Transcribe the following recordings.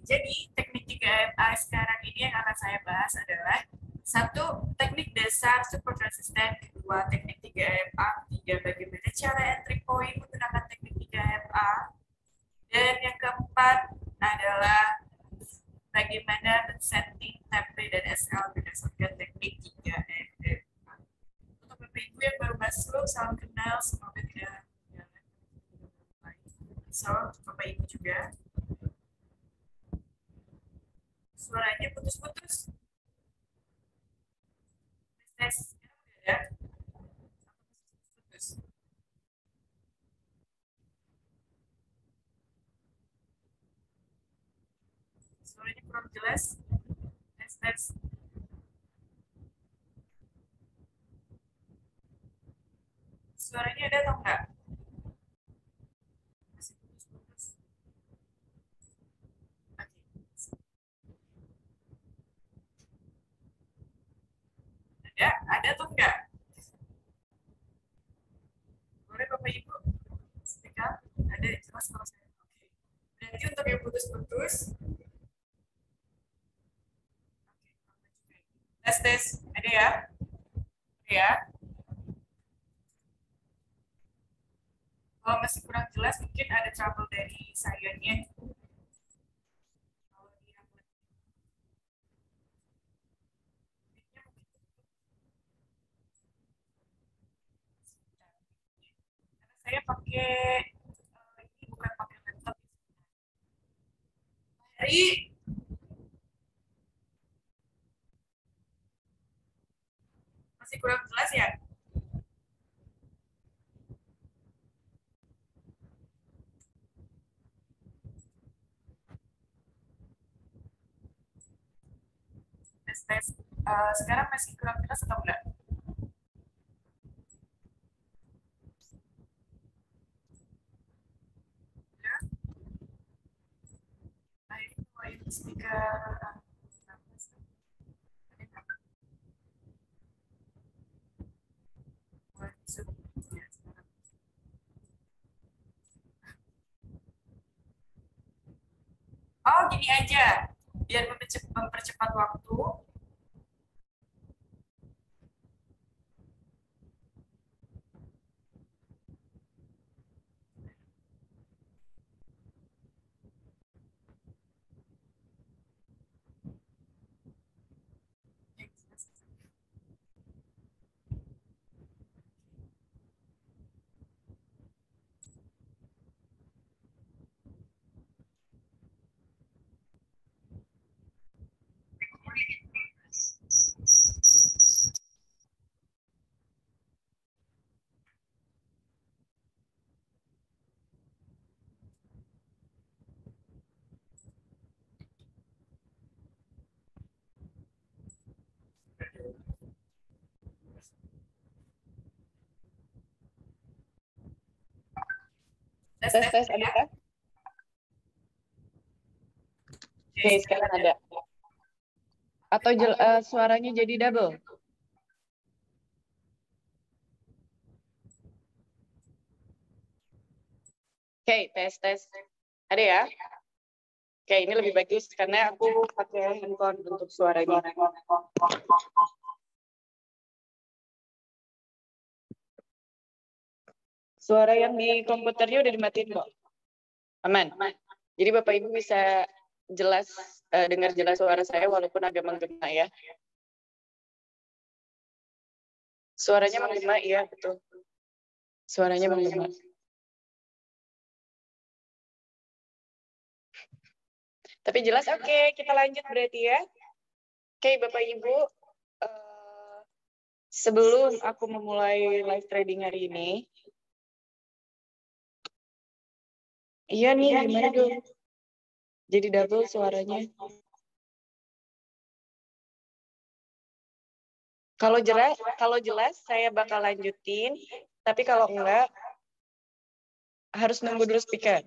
jadi teknik 3MA sekarang ini yang akan saya bahas adalah satu, teknik dasar support resistant, kedua, teknik 3MA, tiga, bagaimana cara entry point menggunakan teknik 3MA, dan yang keempat adalah bagaimana men-setting TP dan SL berdasarkan teknik 3MA. Untuk Bapak Ibu yang baru masuk, salam kenal, semoga tidak so, Bapak Ibu juga. Suaranya putus-putus. Tes, ya. Putus. Suaranya kurang jelas. Tes. Suaranya ada atau enggak? Masih putus-putus. Ada atau enggak? Boleh Bapak Ibu? Speak up. Ada jelas kalau saya. Oke. Berarti untuk yang putus-putus. Tes. Ada ya? Ada ya? Kalau masih kurang jelas, mungkin ada trouble dari sayanya. Saya pakai ini bukan pakai laptop. Hari masih kurang jelas ya? Tes. Sekarang masih kurang jelas atau enggak? Ya. Nah, ini mulai speaker. Oh, gini aja. Biar mempercepat waktu. Tes, ada kan? Oke, sekarang ada. Atau suaranya jadi double? Oke, tes. Ada ya? Oke, ini lebih bagus karena aku pakai handphone untuk suaranya. Suara yang di komputernya udah dimatiin kok. Aman. Jadi Bapak Ibu bisa jelas dengar jelas suara saya walaupun agak menggema ya. Suaranya menggema, iya betul. Suaranya menggema. Tapi jelas, oke, kita lanjut berarti ya. Oke, Bapak Ibu, sebelum aku memulai live trading hari ini, iya nih, gimana dong? Jadi double suaranya. Kalau jelas saya bakal lanjutin, tapi kalau enggak, harus nunggu dulu speaker.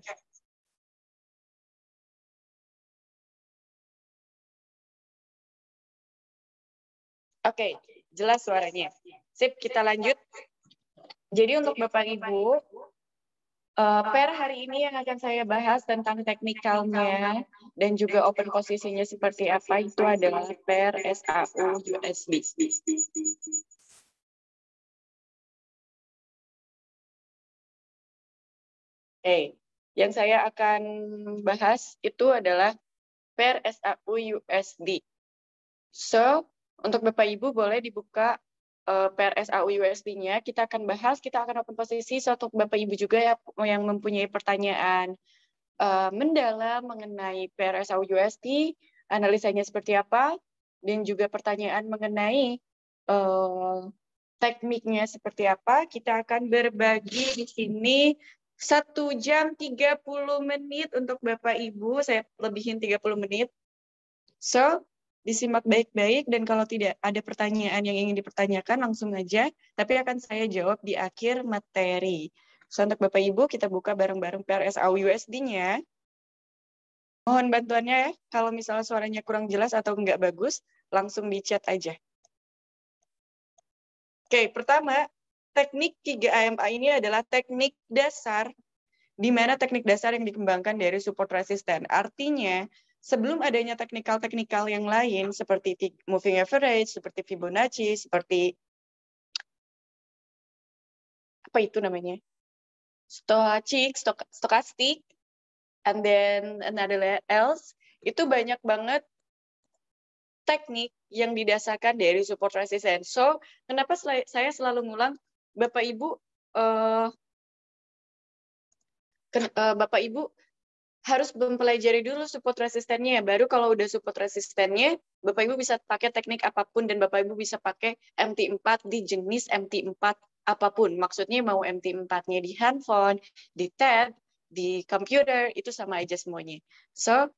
Oke, jelas suaranya. Sip, kita lanjut. Jadi untuk Bapak Ibu, pair hari ini yang akan saya bahas tentang teknikalnya dan juga open posisinya seperti apa itu adalah pair SAU USB. Yang saya akan bahas itu adalah pair SAU USB. So, untuk Bapak Ibu boleh dibuka pair SAU USB-nya. Kita akan bahas, kita akan open posisi. So, untuk Bapak Ibu juga yang mempunyai pertanyaan mendalam mengenai pair SAU USB, analisanya seperti apa, dan juga pertanyaan mengenai tekniknya seperti apa, kita akan berbagi di sini 1 jam 30 menit untuk Bapak Ibu. Saya lebihin 30 menit. So, disimak baik-baik, dan kalau tidak ada pertanyaan yang ingin dipertanyakan, langsung aja. Tapi akan saya jawab di akhir materi. So, untuk Bapak Ibu, kita buka bareng-bareng PRSAU USD-nya. Mohon bantuannya ya, kalau misalnya suaranya kurang jelas atau nggak bagus, langsung di chat aja. Oke, pertama, teknik 3AMA ini adalah teknik dasar, di mana teknik dasar yang dikembangkan dari support resisten. Artinya, sebelum adanya teknikal-teknikal yang lain, seperti moving average, seperti Fibonacci, seperti apa itu namanya? Stochastic, and then another else, itu banyak banget teknik yang didasarkan dari support resistance. So, kenapa saya selalu ngulang, Bapak Ibu, Bapak Ibu harus mempelajari dulu support resistennya. Baru kalau udah support resistennya, Bapak Ibu bisa pakai teknik apapun, dan Bapak Ibu bisa pakai MT4 di jenis MT4 apapun. Maksudnya mau MT4-nya di handphone, di tab, di komputer, itu sama aja semuanya. So,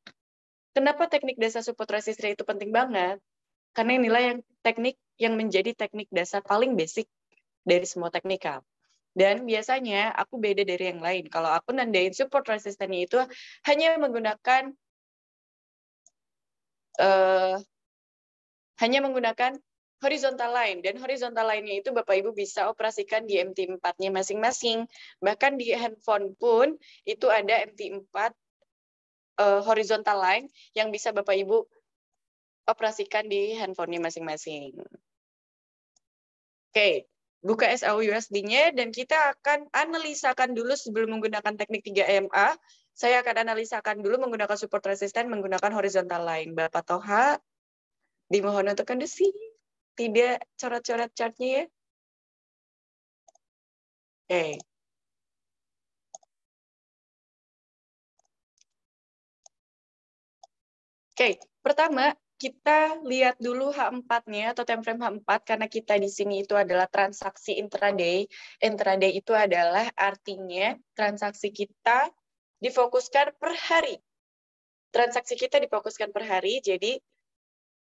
kenapa teknik dasar support resistance itu penting banget? Karena inilah teknik yang menjadi teknik dasar paling basic dari semua teknikal. Dan biasanya aku beda dari yang lain. Kalau aku nandain support resistennya itu hanya menggunakan horizontal line. Dan horizontal line-nya itu Bapak Ibu bisa operasikan di MT4-nya masing-masing. Bahkan di handphone pun itu ada MT4 horizontal line yang bisa Bapak Ibu operasikan di handphonenya masing-masing. Oke, buka SAU USD-nya, dan kita akan analisakan dulu sebelum menggunakan teknik 3MA. Saya akan analisakan dulu menggunakan support resisten, menggunakan horizontal line. Bapak Toha, dimohon untuk di sini. Tidak coret-coret chartnya ya. Oke. Oke, pertama kita lihat dulu H4-nya atau time frame H4, karena kita di sini itu adalah transaksi intraday. Intraday itu adalah artinya transaksi kita difokuskan per hari. Transaksi kita difokuskan per hari, jadi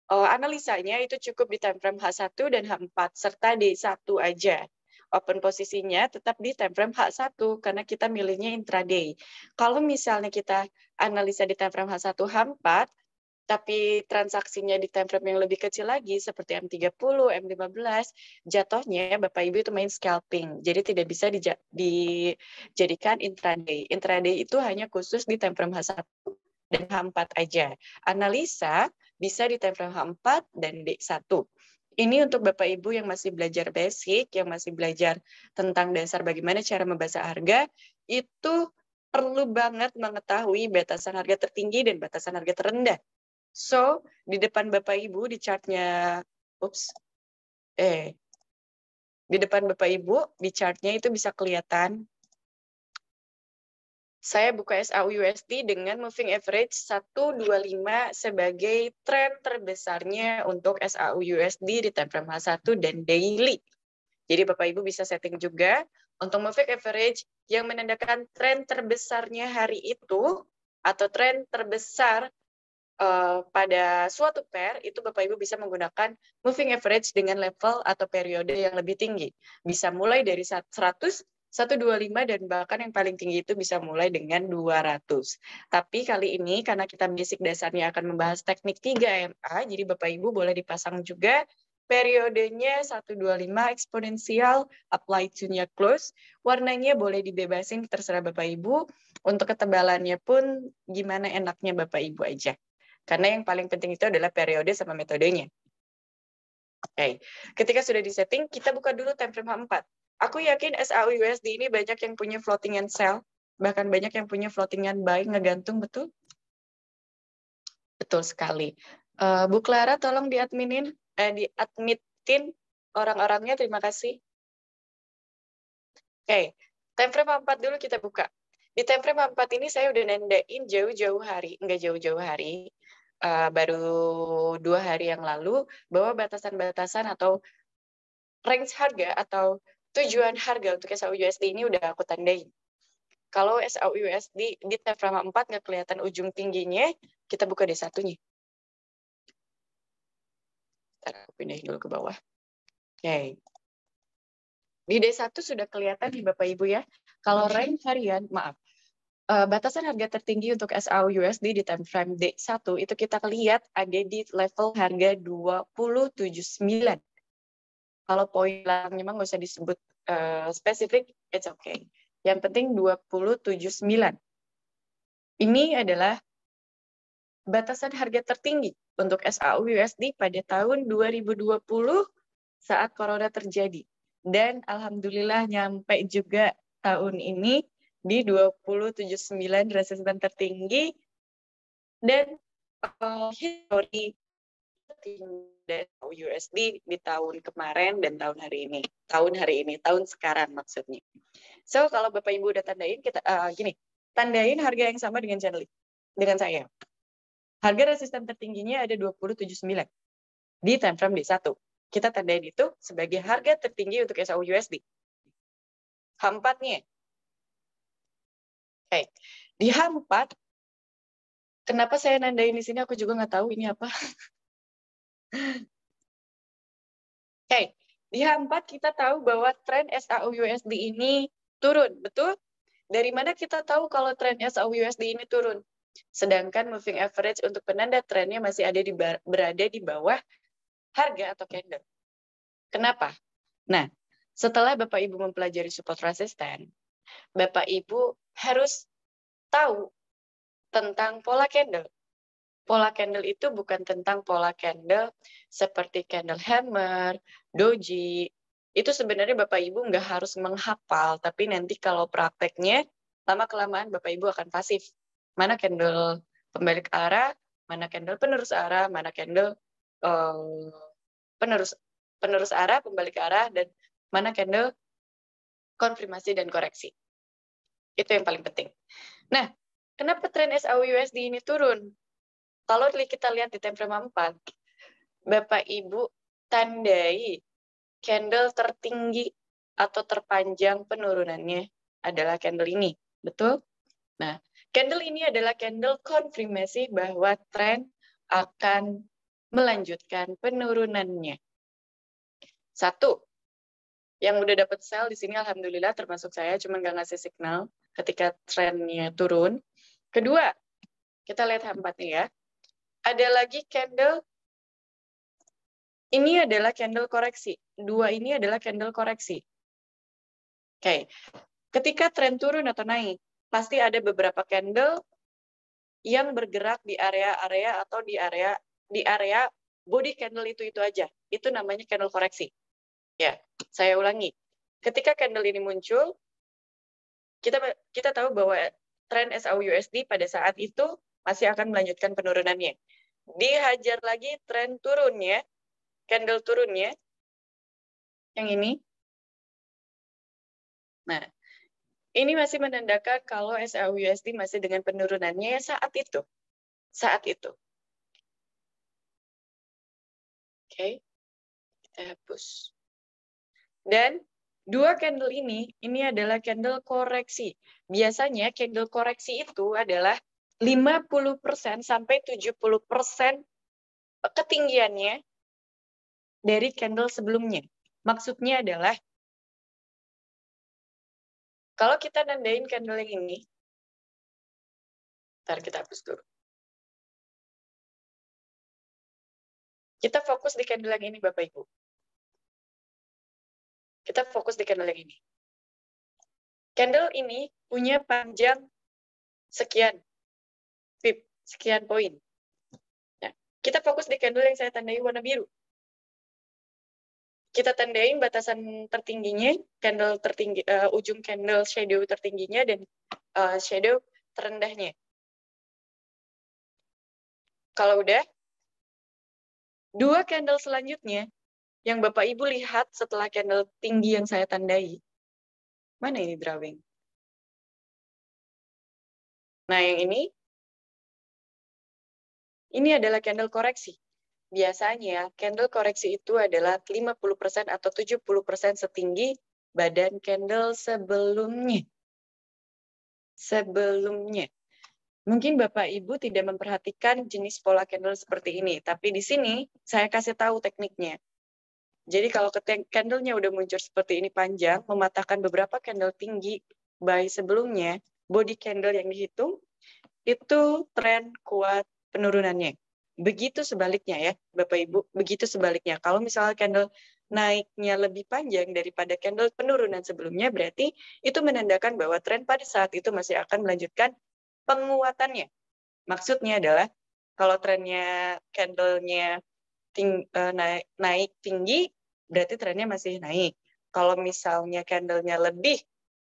analisanya itu cukup di time frame H1 dan H4, serta D1 aja. Open posisinya tetap di time frame H1, karena kita milihnya intraday. Kalau misalnya kita analisa di time frame H1, H4, tapi transaksinya di time frame yang lebih kecil lagi, seperti M30, M15, jatuhnya Bapak Ibu itu main scalping. Jadi tidak bisa dijadikan intraday. Intraday itu hanya khusus di time frame H1 dan H4 aja. Analisa bisa di time frame H4 dan D1. Ini untuk Bapak Ibu yang masih belajar basic, yang masih belajar tentang dasar bagaimana cara membaca harga, itu perlu banget mengetahui batasan harga tertinggi dan batasan harga terendah. So, di depan Bapak Ibu di chartnya, di depan Bapak Ibu di chartnya itu bisa kelihatan. Saya buka SAU USD dengan moving average 125 sebagai tren terbesarnya untuk SAU USD di time frame H1 dan daily. Jadi Bapak Ibu bisa setting juga untuk moving average yang menandakan tren terbesarnya hari itu atau tren terbesar pada suatu pair, itu Bapak Ibu bisa menggunakan moving average dengan level atau periode yang lebih tinggi. Bisa mulai dari 100, 125, dan bahkan yang paling tinggi itu bisa mulai dengan 200. Tapi kali ini karena kita basic dasarnya akan membahas teknik 3MA, jadi Bapak Ibu boleh dipasang juga periodenya 125 eksponensial, apply to-nya close, warnanya boleh dibebasin, terserah Bapak Ibu. Untuk ketebalannya pun gimana enaknya Bapak Ibu aja. Karena yang paling penting itu adalah periode sama metodenya. Oke, ketika sudah disetting, kita buka dulu time frame H4. Aku yakin SAUUSD ini banyak yang punya floating and sell, bahkan banyak yang punya floating and buy, ngegantung, betul? Betul sekali. Bu Clara, tolong diadminin orang-orangnya, terima kasih. Oke, time frame 4 dulu kita buka. Di time frame 4 ini saya udah nandain jauh-jauh hari, enggak jauh-jauh hari, baru 2 hari yang lalu, bahwa batasan-batasan atau range harga atau tujuan harga untuk SAUUSD ini udah aku tandain. Kalau SAUUSD di time frame 4 nggak kelihatan ujung tingginya, kita buka D1-nya. Aku pindahin dulu ke bawah. Oke. Di D1 sudah kelihatan nih Bapak Ibu ya. Kalau range harian, maaf, batasan harga tertinggi untuk SAUUSD di time frame D1 itu kita lihat ada di level harga 2079. Kalau poin belakangnya memang nggak usah disebut spesifik, it's okay. Yang penting 279. Ini adalah batasan harga tertinggi untuk SAUUSD pada tahun 2020 saat corona terjadi. Dan alhamdulillah nyampe juga tahun ini di 2079 resisten tertinggi dan histori dan USD di tahun kemarin dan tahun hari ini, tahun sekarang maksudnya. So kalau Bapak Ibu udah tandain, kita gini, tandain harga yang sama dengan channel dengan saya. Harga resisten tertingginya ada 2079 di time frame D1. Kita tandain itu sebagai harga tertinggi untuk SAUUSD. H4-nya. Oke. Di H4, kenapa saya nandain di sini aku juga nggak tahu ini apa. Oke. Di H4 kita tahu bahwa tren SAUUSD ini turun, betul? Dari mana kita tahu kalau tren SAUUSD ini turun? Sedangkan moving average untuk penanda trennya masih ada berada di bawah harga atau candle. Kenapa? Nah, setelah Bapak Ibu mempelajari support resisten, Bapak Ibu harus tahu tentang pola candle. Pola candle itu bukan tentang pola candle seperti candle hammer, doji. Itu sebenarnya Bapak Ibu nggak harus menghafal, tapi nanti kalau prakteknya, lama-kelamaan Bapak Ibu akan pasif. Mana candle pembalik arah, mana candle penerus arah, mana candle penerus arah, pembalik arah, dan mana candle konfirmasi dan koreksi. Itu yang paling penting. Nah, kenapa tren SAUUSD ini turun? Kalau kita lihat di time frame 4, Bapak Ibu tandai candle tertinggi atau terpanjang penurunannya adalah candle ini. Betul? Nah, candle ini adalah candle konfirmasi bahwa tren akan melanjutkan penurunannya. Satu, yang udah dapat sell di sini alhamdulillah termasuk saya, cuma nggak ngasih signal ketika trennya turun. Kedua, kita lihat H4-nya ya. Ada lagi candle, ini adalah candle koreksi. Dua ini adalah candle koreksi. Oke, ketika tren turun atau naik, pasti ada beberapa candle yang bergerak di area-area atau di area body candle itu aja. Itu namanya candle koreksi. Ya, saya ulangi. Ketika candle ini muncul, kita tahu bahwa tren SAUUSD pada saat itu masih akan melanjutkan penurunannya. Dihajar lagi tren turunnya, candle turunnya, yang ini. Nah, ini masih menandakan kalau SAUUSD masih dengan penurunannya saat itu. Saat itu. Oke, kita hapus. Dan dua candle ini adalah candle koreksi. Biasanya candle koreksi itu adalah 50% sampai 70% ketinggiannya dari candle sebelumnya. Maksudnya adalah, kalau kita nandain candle yang ini, ntar kita hapus dulu. Kita fokus di candle yang ini, Bapak Ibu. Kita fokus di candle yang ini. Candle ini punya panjang sekian pip, sekian poin. Nah, kita fokus di candle yang saya tandai warna biru. Kita tandain batasan tertingginya, candle tertinggi, ujung candle shadow tertingginya dan shadow terendahnya. Kalau udah, dua candle selanjutnya yang Bapak Ibu lihat setelah candle tinggi yang saya tandai. Mana ini drawing? Nah, yang ini adalah candle koreksi. Biasanya, candle koreksi itu adalah 50% atau 70% setinggi badan candle sebelumnya. Mungkin Bapak Ibu tidak memperhatikan jenis pola candle seperti ini, tapi di sini saya kasih tahu tekniknya. Jadi kalau candle-nya udah muncul seperti ini panjang, mematahkan beberapa candle tinggi buy sebelumnya, body candle yang dihitung, itu tren kuat penurunannya. Begitu sebaliknya ya, Bapak Ibu, begitu sebaliknya. Kalau misalnya candle naiknya lebih panjang daripada candle penurunan sebelumnya, berarti itu menandakan bahwa tren pada saat itu masih akan melanjutkan penguatannya. Maksudnya adalah kalau trennya candle-nya naik tinggi, berarti trennya masih naik. Kalau misalnya candle-nya lebih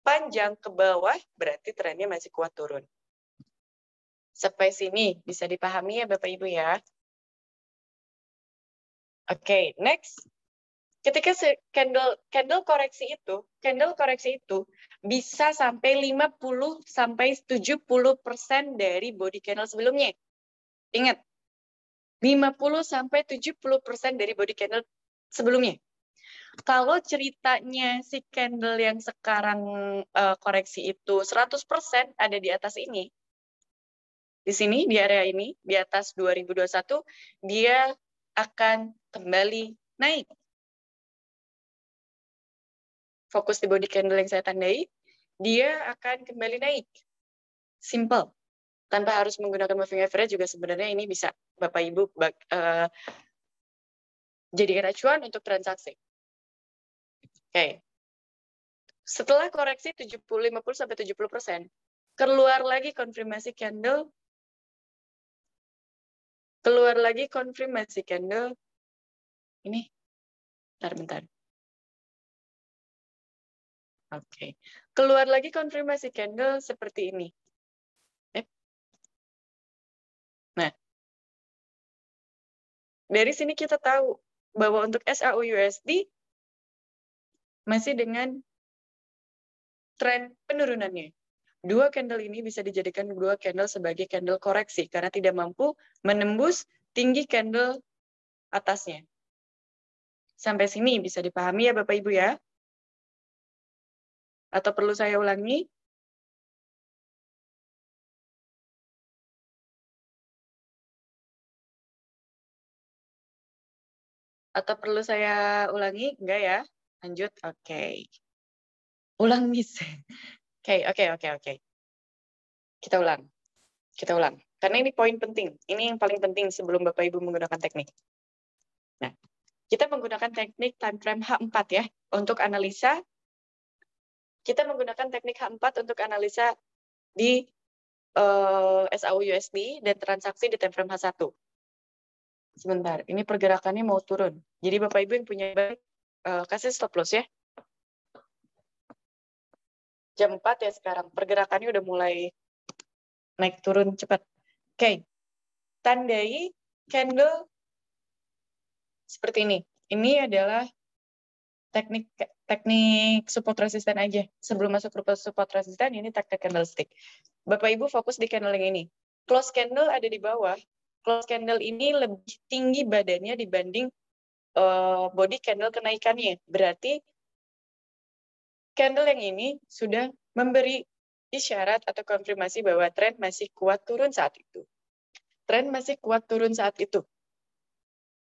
panjang ke bawah, berarti trennya masih kuat turun. Sampai sini bisa dipahami ya Bapak Ibu ya. Oke, next. Ketika candle koreksi itu bisa sampai 50 sampai 70% dari body candle sebelumnya. Ingat, 50 sampai 70% dari body candle sebelumnya. Kalau ceritanya si candle yang sekarang koreksi itu 100% ada di atas ini, di sini, di area ini, di atas 2021, dia akan kembali naik. Fokus di body candle yang saya tandai, dia akan kembali naik. Simple. Tanpa harus menggunakan moving average juga sebenarnya ini bisa Bapak Ibu jadikan acuan untuk transaksi. Oke. Setelah koreksi 50 sampai 70%, keluar lagi konfirmasi candle, ini, bentar. Oke. Keluar lagi konfirmasi candle seperti ini. Nah, dari sini kita tahu bahwa untuk SAUUSD masih dengan tren penurunannya. Dua candle ini bisa dijadikan dua candle sebagai candle koreksi karena tidak mampu menembus tinggi candle atasnya. Sampai sini bisa dipahami ya Bapak Ibu ya? Atau perlu saya ulangi? Atau perlu saya ulangi? Enggak ya? Lanjut? Oke. Ulang, Miss. Oke. Kita ulang. Karena ini poin penting. Ini yang paling penting sebelum Bapak Ibu menggunakan teknik. Nah, kita menggunakan teknik time frame H4 ya untuk analisa. Kita menggunakan teknik H4 untuk analisa di SAUUSD dan transaksi di time frame H1. Sebentar, ini pergerakannya mau turun. Jadi Bapak Ibu yang punya bank, kasih stop loss ya. Jam 4 ya sekarang, pergerakannya udah mulai naik turun cepat. Oke, tandai candle seperti ini. Ini adalah teknik support resisten aja. Sebelum masuk ke support resisten, ini teknik candlestick. Bapak Ibu fokus di candle yang ini. Close candle ada di bawah. Close candle ini lebih tinggi badannya dibanding body candle kenaikannya. Berarti candle yang ini sudah memberi isyarat atau konfirmasi bahwa tren masih kuat turun saat itu.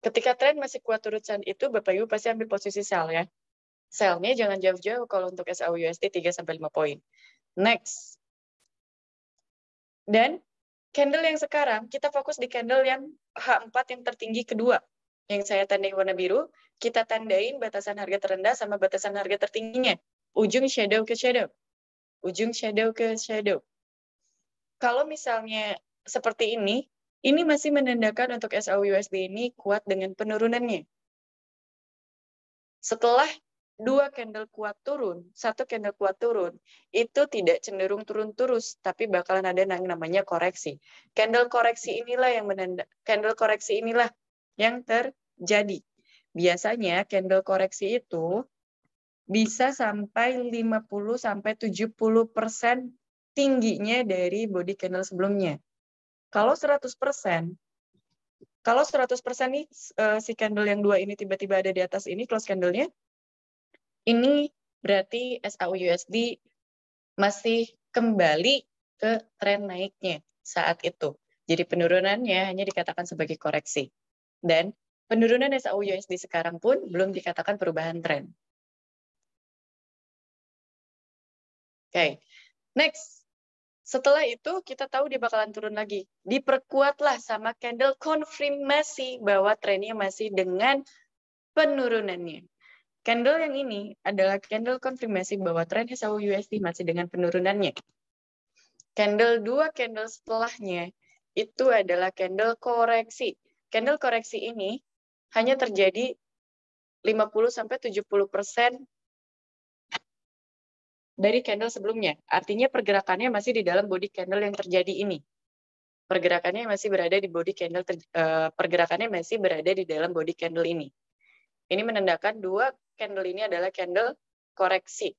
Ketika tren masih kuat turun saat itu, Bapak Ibu pasti ambil posisi sell ya. Sell-nya jangan jauh-jauh kalau untuk SAUUSD 3-5 poin. Next. Dan candle yang sekarang, kita fokus di candle yang H4 yang tertinggi kedua. yang saya tandai warna biru, kita tandain batasan harga terendah sama batasan harga tertingginya. Ujung shadow ke shadow. Ujung shadow ke shadow. Kalau misalnya seperti ini masih menandakan untuk SAU-USD ini kuat dengan penurunannya. Setelah dua candle kuat turun, satu candle kuat turun, itu tidak cenderung turun terus, tapi bakalan ada yang namanya koreksi. Candle koreksi inilah yang terjadi. Biasanya candle koreksi itu bisa sampai 50-70% tingginya dari body candle sebelumnya. Kalau 100%, nih si candle yang dua ini tiba-tiba ada di atas ini close candle-nya, ini berarti SAU-USD masih kembali ke tren naiknya saat itu. Jadi penurunannya hanya dikatakan sebagai koreksi. Dan penurunan SAU-USD sekarang pun belum dikatakan perubahan tren. Oke, next. Setelah itu kita tahu dia bakalan turun lagi. Diperkuatlah sama candle konfirmasi bahwa trennya masih dengan penurunannya. Candle yang ini adalah candle konfirmasi bahwa tren SAU-USD masih dengan penurunannya. Dua candle setelahnya itu adalah candle koreksi. Candle koreksi ini hanya terjadi 50-70% dari candle sebelumnya. Artinya pergerakannya masih di dalam body candle yang terjadi ini. Pergerakannya masih berada di dalam body candle ini. Ini menandakan dua candle ini adalah candle koreksi.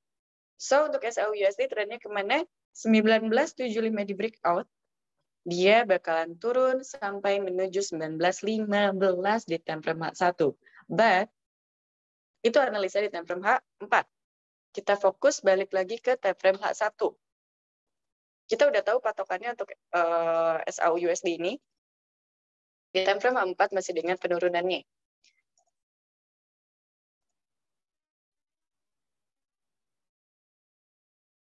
So untuk SAU-USD trennya kemana? 1975 di breakout. Dia bakalan turun sampai menuju 1915 di time frame H1. But itu analisa di time frame H4. Kita fokus balik lagi ke time frame H1. Kita udah tahu patokannya untuk SAU-USD ini. Di time frame H4 masih dengan penurunannya.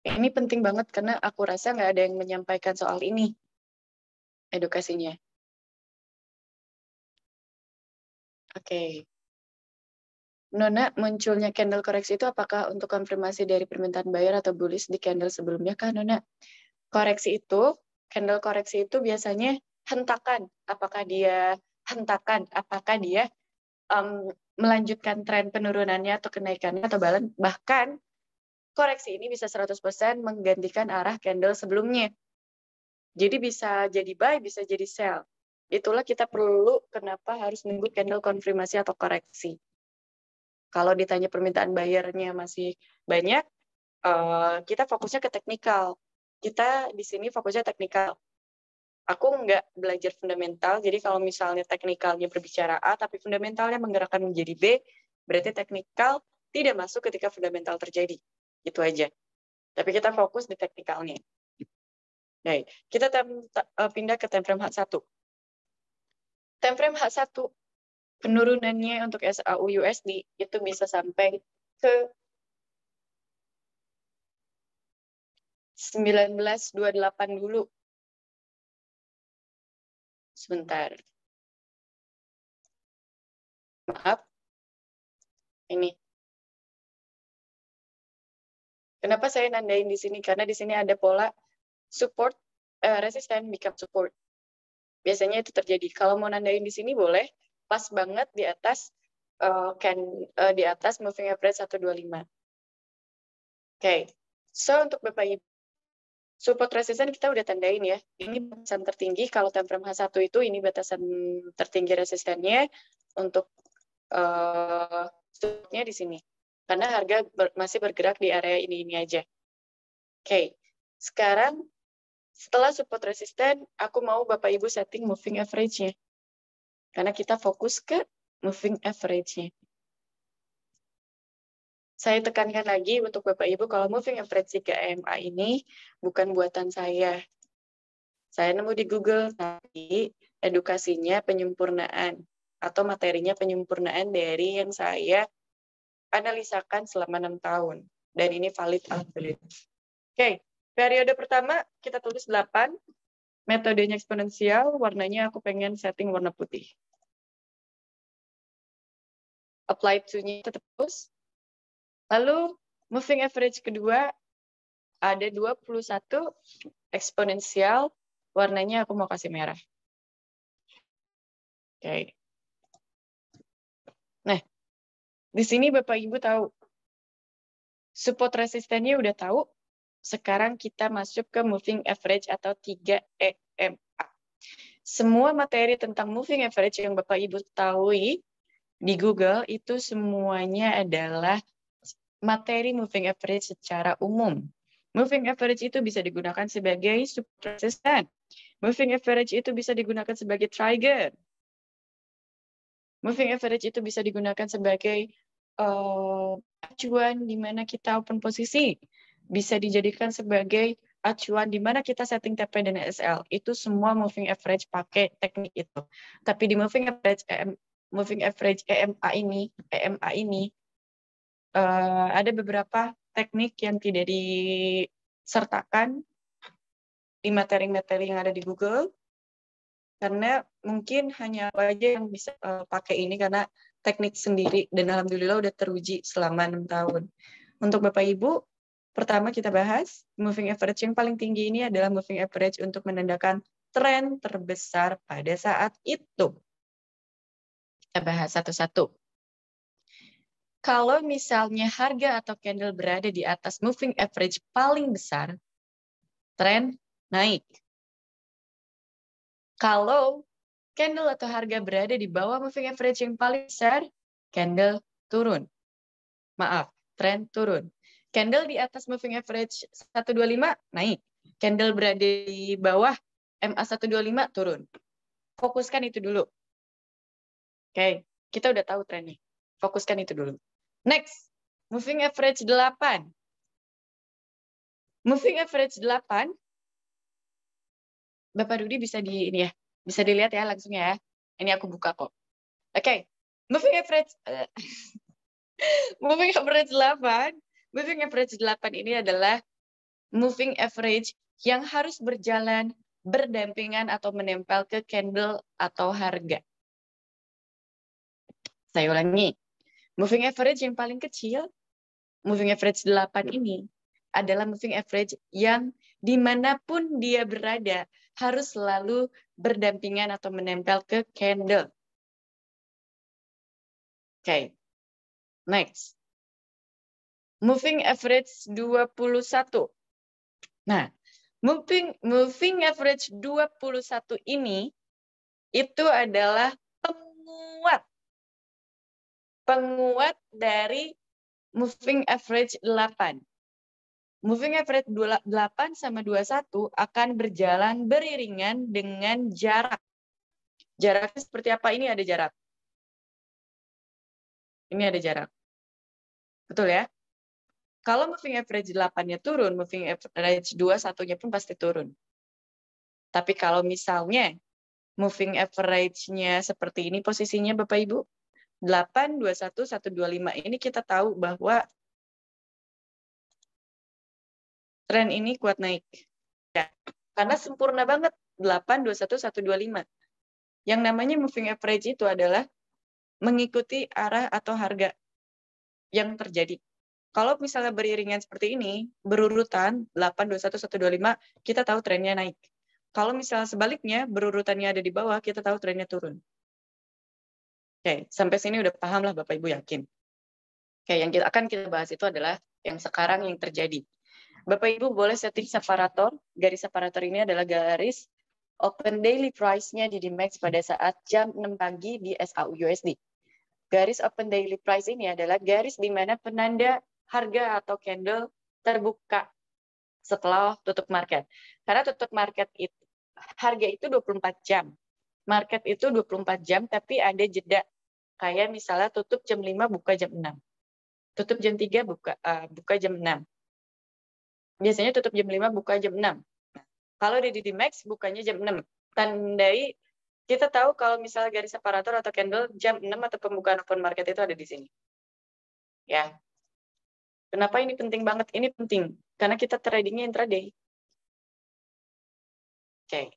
Ini penting banget karena aku rasa nggak ada yang menyampaikan soal ini, edukasinya. Oke. Nona, munculnya candle koreksi itu apakah untuk konfirmasi dari permintaan buyer atau bullish di candle sebelumnya kah, Nona? Candle koreksi itu biasanya hentakan. Apakah dia melanjutkan tren penurunannya atau kenaikannya atau bahkan koreksi ini bisa 100% menggantikan arah candle sebelumnya. Jadi bisa jadi buy, bisa jadi sell. Itulah kita perlu kenapa harus nunggu candle konfirmasi atau koreksi. Kalau ditanya permintaan bayarnya masih banyak, kita fokusnya ke teknikal. Kita di sini fokusnya teknikal. Aku nggak belajar fundamental, jadi kalau misalnya teknikalnya berbicara A, tapi fundamentalnya menggerakkan menjadi B, berarti teknikal tidak masuk ketika fundamental terjadi. Itu aja. Tapi kita fokus di teknikalnya. Baik, kita pindah ke time frame H1. Time frame H1, penurunannya untuk SAU-USD itu bisa sampai ke 1928 dulu. Sebentar. Maaf. Ini. Kenapa saya nandain di sini? Karena di sini ada pola support, resisten, become support. Biasanya itu terjadi. Kalau mau nandain di sini boleh, pas banget di atas di atas moving average 125. Oke. So untuk Bapak Ibu, support resisten kita udah tandain ya. Ini batasan tertinggi, kalau time frame H1 itu ini batasan tertinggi resistennya untuk supportnya di sini. Karena harga masih bergerak di area ini aja. Oke. Sekarang setelah support resisten, aku mau Bapak Ibu setting moving average-nya. Karena kita fokus ke moving average-nya. Saya tekankan lagi untuk Bapak Ibu, kalau moving average 3 EMA ini bukan buatan saya. Saya nemu di Google, tapi edukasinya penyempurnaan atau materinya penyempurnaan dari yang saya analisakan selama 6 tahun. Dan ini valid alhamdulillah. Oke, periode pertama kita tulis 8. Metodenya eksponensial, warnanya aku pengen setting warna putih. apply to-nya terus. Lalu moving average kedua ada 21 eksponensial, warnanya aku mau kasih merah. Oke. Nah, di sini Bapak Ibu tahu support resistennya udah tahu. Sekarang kita masuk ke moving average atau 3 EMA. Semua materi tentang moving average yang Bapak Ibu tahu di Google itu semuanya adalah materi moving average secara umum. Moving average itu bisa digunakan sebagai support resistance. Moving average itu bisa digunakan sebagai trigger. Moving average itu bisa digunakan sebagai acuan di mana kita open posisi. Bisa dijadikan sebagai acuan di mana kita setting TP dan SL. Itu semua moving average pakai teknik itu. Tapi di moving average EMA ini ada beberapa teknik yang tidak disertakan di materi-materi yang ada di Google, karena mungkin hanya aku aja yang bisa pakai ini karena teknik sendiri, dan alhamdulillah udah teruji selama 6 tahun. Untuk Bapak Ibu, pertama kita bahas moving average yang paling tinggi ini adalah moving average untuk menandakan tren terbesar pada saat itu. Kita bahas satu-satu. Kalau misalnya harga atau candle berada di atas moving average paling besar, tren naik. Kalau candle atau harga berada di bawah moving average yang paling besar, candle turun. Maaf, tren turun. Candle di atas moving average 125 naik. Candle berada di bawah MA 125 turun. Fokuskan itu dulu. Oke, kita udah tahu trennya. Fokuskan itu dulu. Next, moving average 8. Moving average 8, Bapak Rudi bisa bisa dilihat ya langsung ya. Ini aku buka kok. Oke, moving average moving average 8. Moving average 8 ini adalah moving average yang harus berjalan berdampingan atau menempel ke candle atau harga. Saya ulangi. Moving average yang paling kecil, moving average 8 ini adalah moving average yang dimanapun dia berada harus selalu berdampingan atau menempel ke candle. Oke. Next. Moving average 21. Nah, moving average 21 ini itu adalah penguat dari moving average 8. Moving average 8 sama 21 akan berjalan beriringan dengan jarak. Jaraknya seperti apa? Ini ada jarak. Ini ada jarak. Betul ya? Kalau moving average 8-nya turun, moving average 21-nya pun pasti turun. Tapi kalau misalnya moving average-nya seperti ini posisinya Bapak Ibu, 8, 21, 125 ini kita tahu bahwa tren ini kuat naik. Ya, karena sempurna banget 8, 21, 125. Yang namanya moving average itu adalah mengikuti arah atau harga yang terjadi. Kalau misalnya beriringan seperti ini, berurutan 8, 21, 125, kita tahu trennya naik. Kalau misalnya sebaliknya, berurutannya ada di bawah, kita tahu trennya turun. Oke, sampai sini udah paham lah Bapak Ibu, yakin. Oke, yang akan kita bahas itu adalah yang sekarang yang terjadi. Bapak Ibu boleh setting separator. Garis separator ini adalah garis open daily price-nya di DMAX pada saat jam 6 pagi di SAU-USD. Garis open daily price ini adalah garis di mana penanda harga atau candle terbuka setelah tutup market. Karena tutup market itu, harga itu 24 jam. Market itu 24 jam, tapi ada jeda. Kayak misalnya tutup jam 5, buka jam 6. Tutup jam 3, buka jam 6. Biasanya tutup jam 5, buka jam 6. Kalau di DMAX, bukanya jam 6. Tandai, kita tahu kalau misalnya garis separator atau candle, jam 6 atau pembukaan open market itu ada di sini. Ya. Kenapa ini penting banget? Ini penting, karena kita tradingnya intraday. Oke.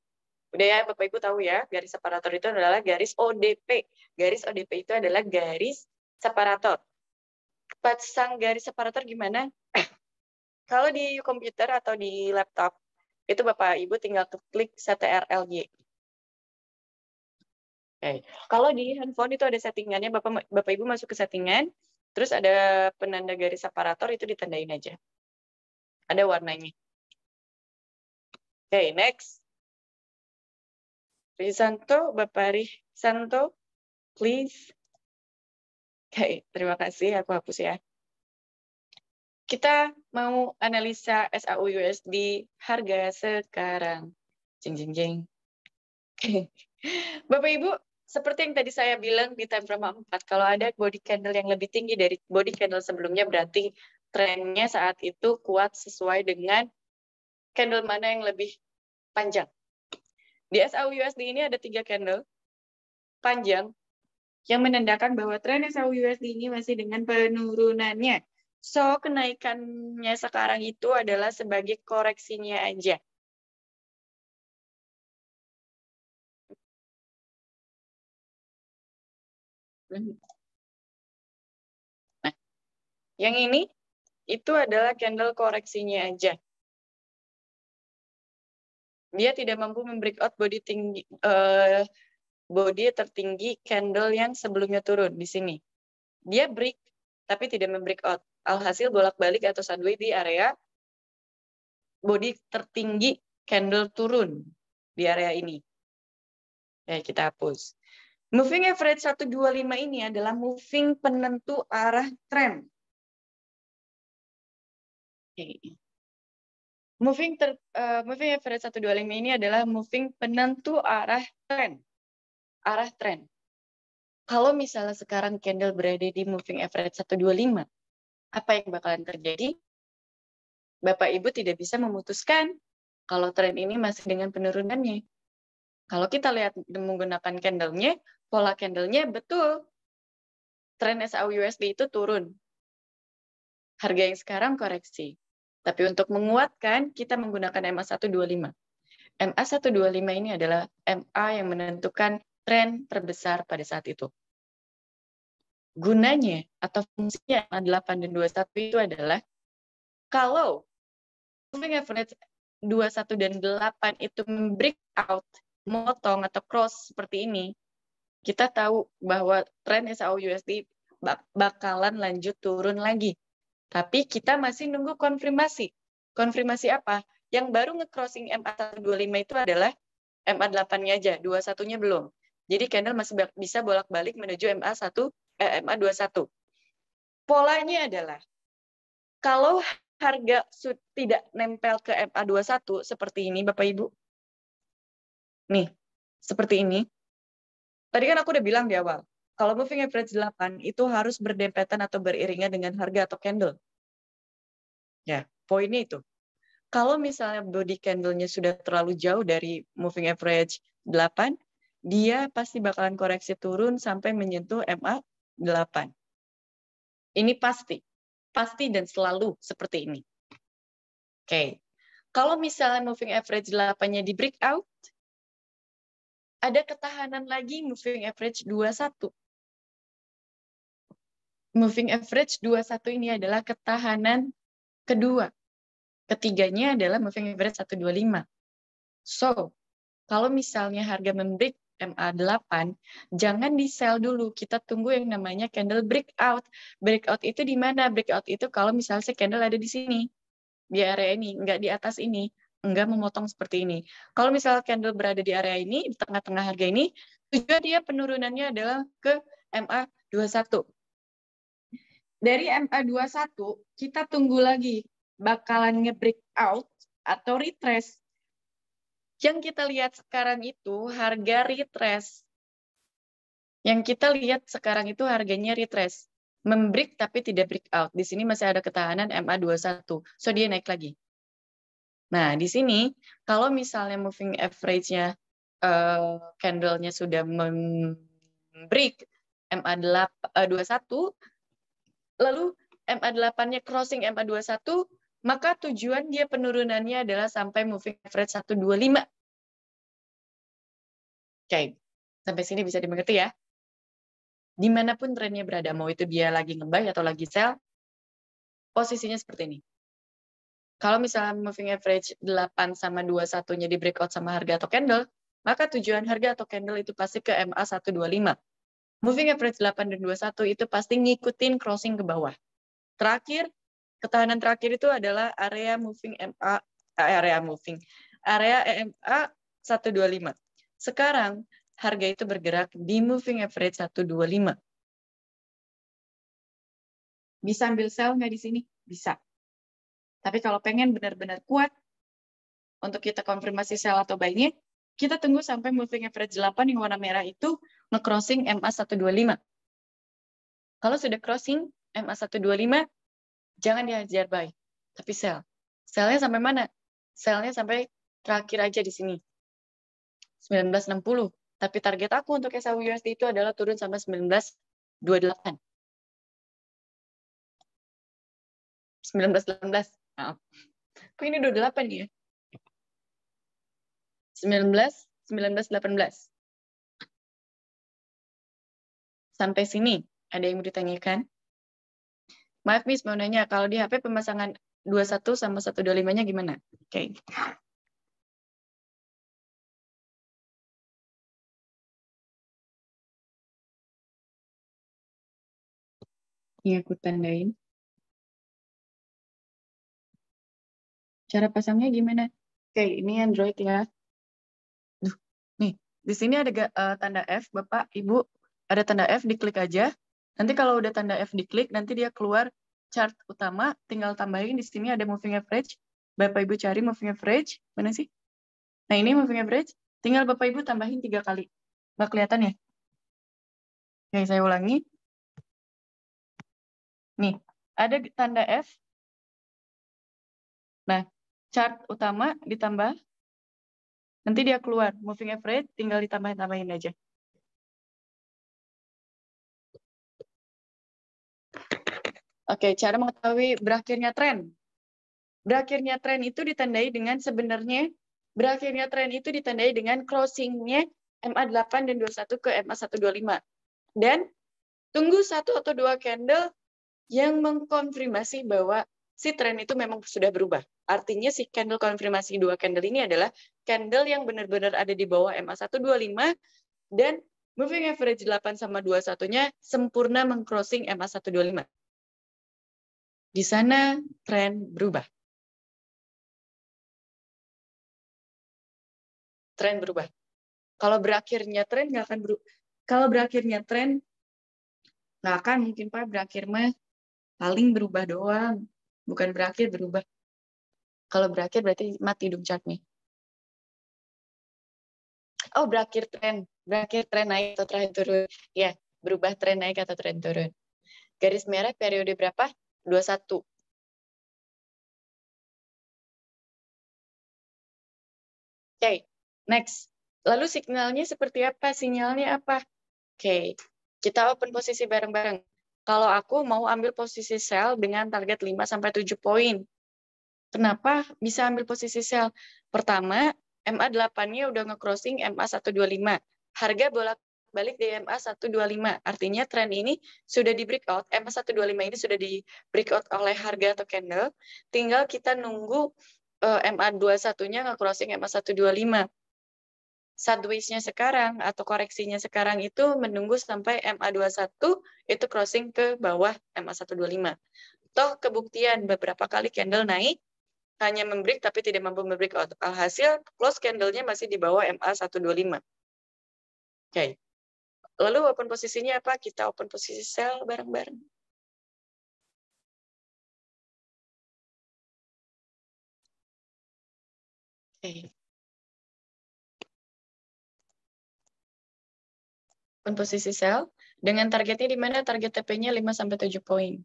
Udah ya, Bapak Ibu tahu ya, garis separator itu adalah garis ODP. Garis ODP itu adalah garis separator. Pasang garis separator gimana? Kalau di komputer atau di laptop, itu Bapak Ibu tinggal klik CTRL-Y. Oke. Kalau di handphone itu ada settingannya, Bapak Ibu masuk ke settingan, terus ada penanda garis separator, itu ditandain aja. Ada warnanya. Oke, next. Risanto, Bapak Risanto, please. Oke, terima kasih, aku hapus ya. Kita mau analisa SAU-USD harga sekarang. Jeng, jeng, jeng. Oke. Bapak Ibu, seperti yang tadi saya bilang di time frame 4, kalau ada body candle yang lebih tinggi dari body candle sebelumnya, berarti trennya saat itu kuat sesuai dengan candle mana yang lebih panjang. Di SAU-USD ini ada 3 candle panjang yang menandakan bahwa tren SAU-USD ini masih dengan penurunannya. So, kenaikannya sekarang itu adalah sebagai koreksinya aja. Nah, yang ini itu adalah candle koreksinya aja. Dia tidak mampu membreakout body tinggi, body tertinggi candle yang sebelumnya turun di sini. Dia break, tapi tidak membreakout. Alhasil bolak-balik atau sideways di area body tertinggi candle turun di area ini. Ya, kita hapus. Moving average 125 ini adalah moving penentu arah tren. Moving average 125 ini adalah moving penentu arah tren. Arah tren. Kalau misalnya sekarang candle berada di moving average 125, apa yang bakalan terjadi? Bapak Ibu tidak bisa memutuskan kalau tren ini masih dengan penurunannya. Kalau kita lihat menggunakan candle-nya, pola candle-nya betul. Tren SAU-USD itu turun. Harga yang sekarang koreksi. Tapi untuk menguatkan, kita menggunakan MA125. MA125 ini adalah MA yang menentukan tren terbesar pada saat itu. Gunanya atau fungsinya MA8 dan 21 itu adalah kalau moving average 21 dan 8 itu break out, motong atau cross seperti ini, kita tahu bahwa tren SAU-USD bakalan lanjut turun lagi. Tapi kita masih nunggu konfirmasi. Konfirmasi apa? Yang baru nge-crossing MA125 itu adalah MA8-nya aja, 21-nya belum. Jadi candle masih bisa bolak-balik menuju MA21. Polanya adalah, kalau harga tidak nempel ke MA21 seperti ini, Bapak Ibu. Nih, seperti ini. Tadi kan aku udah bilang di awal, kalau moving average 8 itu harus berdempetan atau beriringan dengan harga atau candle. Ya, poinnya itu. Kalau misalnya body candle-nya sudah terlalu jauh dari moving average 8, dia pasti bakalan koreksi turun sampai menyentuh MA8. Ini pasti. Pasti dan selalu seperti ini. Oke. Kalau misalnya moving average 8-nya di breakout, ada ketahanan lagi moving average 21. Moving average 21 ini adalah ketahanan kedua. Ketiganya adalah moving average 125. So, kalau misalnya harga membreak MA8, jangan di-sell dulu. Kita tunggu yang namanya candle breakout. Breakout itu di mana? Breakout itu kalau misalnya si candle ada di sini. Di area ini, enggak di atas ini. Enggak memotong seperti ini. Kalau misalnya candle berada di area ini, di tengah-tengah harga ini, tujuan dia penurunannya adalah ke MA21. Dari MA21, kita tunggu lagi bakalan nge-breakout atau retrace. Yang kita lihat sekarang itu harga retrace. Yang kita lihat sekarang itu harganya retrace. Membreak tapi tidak breakout. Di sini masih ada ketahanan MA21. So, dia naik lagi. Nah, di sini kalau misalnya moving average-nya candle-nya sudah membreak MA21, lalu MA8-nya crossing MA21, maka tujuan dia penurunannya adalah sampai moving average 125. Oke, sampai sini bisa dimengerti ya? Dimanapun trennya berada, mau itu dia lagi nge-buy atau lagi sell, posisinya seperti ini. Kalau misalnya moving average 8 sama 21-nya di breakout sama harga atau candle, maka tujuan harga atau candle itu pasti ke MA 125. Moving average 8 dan 21 itu pasti ngikutin crossing ke bawah. Terakhir, ketahanan terakhir itu adalah area EMA 125. Sekarang harga itu bergerak di moving average 125. Bisa ambil sell nggak di sini? Bisa. Tapi kalau pengen benar-benar kuat untuk kita konfirmasi sell atau buy-nya, kita tunggu sampai moving average 8 yang warna merah itu nge-crossing MA 125. Kalau sudah crossing MA 125, jangan dihajar buy, tapi sell. Sell-nya sampai mana? Sell-nya sampai terakhir aja di sini. 1960. Tapi target aku untuk SAUUSD itu adalah turun sampai 1928. 1918. Maaf. Kok ini 28 ya? 1918. Sampai sini, ada yang mau ditanyakan? Maaf, Miss, mau nanya, kalau di HP pemasangan 21 sama 125-nya gimana? Oke. Ini aku tandain. Cara pasangnya gimana? Oke, ini Android ya. Nih, di sini ada tanda F, Bapak, Ibu. Ada tanda F, diklik aja. Nanti kalau udah tanda F diklik, nanti dia keluar chart utama, tinggal tambahin di sini ada moving average. Bapak Ibu cari moving average, mana sih? Nah, ini moving average, tinggal Bapak Ibu tambahin 3 kali. Nggak kelihatan ya? Oke, saya ulangi. Nih, ada tanda F. Nah, chart utama ditambah, nanti dia keluar. Moving average, tinggal ditambahin-tambahin aja. Oke, cara mengetahui berakhirnya tren. Berakhirnya tren itu ditandai dengan sebenarnya, berakhirnya tren itu ditandai dengan crossing-nya MA8 dan 21 ke MA125. Dan tunggu 1 atau 2 candle yang mengkonfirmasi bahwa si tren itu memang sudah berubah. Artinya si candle konfirmasi 2 candle ini adalah candle yang benar-benar ada di bawah MA125 dan moving average 8 sama 21-nya sempurna mengcrossing MA125. Di sana tren berubah. Tren berubah. Kalau berakhirnya tren nggak akan berubah. Kalau berakhirnya tren nggak akan mungkin Pak berakhir mah paling berubah doang, bukan berakhir berubah. Kalau berakhir berarti mati dong chartnya. Oh, berakhir tren naik atau tren turun. Ya, berubah tren naik atau tren turun. Garis merah periode berapa? 21. Oke, next. Lalu signalnya seperti apa? Sinyalnya apa? Oke, kita open posisi bareng-bareng. Kalau aku mau ambil posisi sell dengan target 5-7 poin. Kenapa bisa ambil posisi sell? Pertama, MA8-nya udah nge-crossing MA125. Harga bolak-balik di MA125. Artinya tren ini sudah di breakout. MA125 ini sudah di breakout oleh harga atau candle. Tinggal kita nunggu MA21-nya nge-crossing MA125. Sideways-nya sekarang atau koreksinya sekarang itu menunggu sampai MA21 itu crossing ke bawah MA125. Toh kebuktian beberapa kali candle naik hanya membreak tapi tidak mampu membreak out. Alhasil close candle-nya masih di bawah MA125. Oke. Lalu open posisinya apa? Kita open posisi sell bareng-bareng. Oke. Open posisi sell dengan targetnya di mana? Target TP-nya 5-7 poin.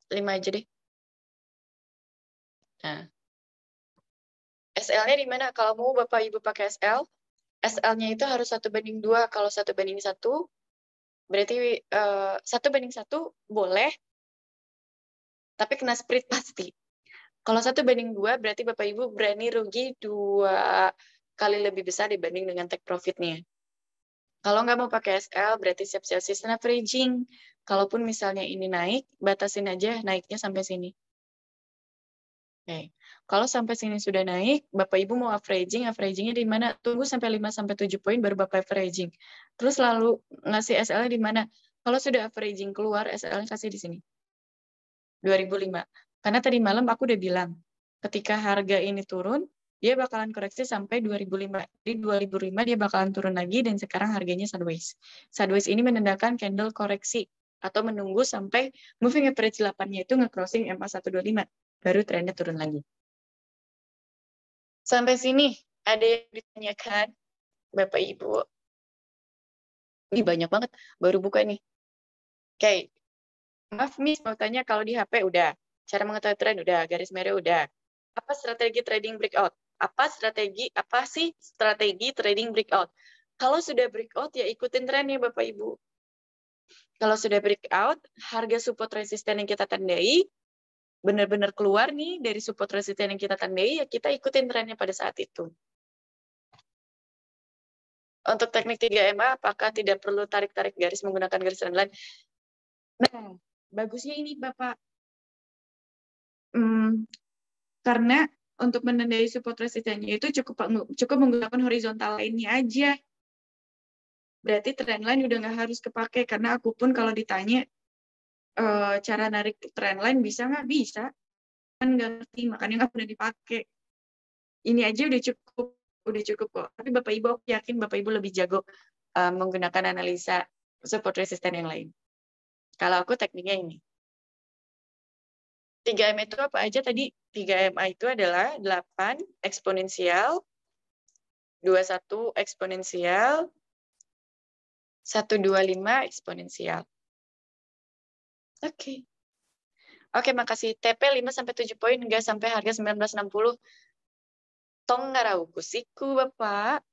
5 aja deh. Nah. SL-nya di mana? Kalau mau Bapak Ibu pakai SL, SL-nya itu harus 1:2. Kalau 1:1, berarti 1:1 boleh, tapi kena split pasti. Kalau 1:2, berarti Bapak Ibu berani rugi 2 kali lebih besar dibanding dengan take profit-nya. Kalau nggak mau pakai SL, berarti siap-siap season averaging. Kalaupun misalnya ini naik, batasin aja naiknya sampai sini. Oke. Kalau sampai sini sudah naik, Bapak Ibu mau averaging-nya di mana? Tunggu sampai 5-7 poin baru Bapak averaging. Terus lalu ngasih SL-nya di mana? Kalau sudah averaging keluar, SL-nya kasih di sini. 2005. Karena tadi malam aku udah bilang, ketika harga ini turun, dia bakalan koreksi sampai 2005. Di 2005 dia bakalan turun lagi dan sekarang harganya sideways. Sideways ini menandakan candle koreksi atau menunggu sampai moving average 8-nya itu nge-crossing MA125. Baru trennya turun lagi. Sampai sini ada yang ditanyakan, Bapak Ibu? Ini banyak banget, baru buka nih. Oke, maaf Miss, mau tanya kalau di HP udah. Cara mengetahui tren udah, garis merah udah. Apa strategi trading breakout? Apa sih strategi trading breakout? Kalau sudah breakout ya ikutin trennya Bapak Ibu. Kalau sudah breakout, harga support resisten yang kita tandai benar-benar keluar nih dari support resisten yang kita tandai, ya kita ikutin trennya pada saat itu. Untuk teknik 3MA, apakah tidak perlu tarik-tarik garis menggunakan garis trendline? Nah, bagusnya ini Bapak. Karena untuk menandai support resistennya itu cukup menggunakan horizontal line-nya aja. Berarti trendline udah nggak harus kepake, karena aku pun kalau ditanya cara narik trendline bisa nggak? Bisa. Kan nggak ngerti, makanya nggak pernah dipakai. Ini aja udah cukup kok. Tapi Bapak Ibu, aku yakin Bapak Ibu lebih jago menggunakan analisa support resisten yang lain. Kalau aku tekniknya ini. 3MA itu apa aja tadi? 3MA itu adalah 8 eksponensial, 21 eksponensial, 125 eksponensial. Oke. Oke, makasih. TP 5-7 poin enggak sampai harga 1960. Tong ngarau kusiku, Bapak.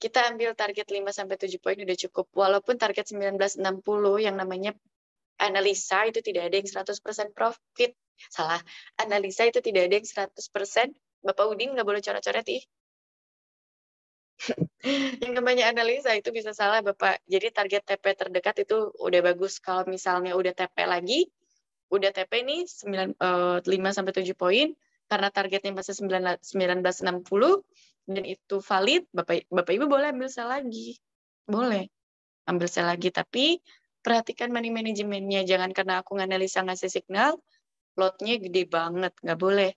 Kita ambil target 5-7 poin udah cukup. Walaupun target 1960 yang namanya analisa itu tidak ada yang 100% profit. Salah. Analisa itu tidak ada yang 100%. Bapak Udin nggak boleh coret-coret ih. Yang namanya analisa itu bisa salah, Bapak. Jadi target TP terdekat itu udah bagus. Kalau misalnya udah TP lagi, udah TP nih 5-7 poin, karena targetnya masih 1960, dan itu valid, Bapak Ibu boleh ambil sell lagi. Boleh ambil sell lagi, tapi perhatikan money manajemennya. Jangan karena aku nganalisa ngasih signal, lotnya gede banget. Nggak boleh.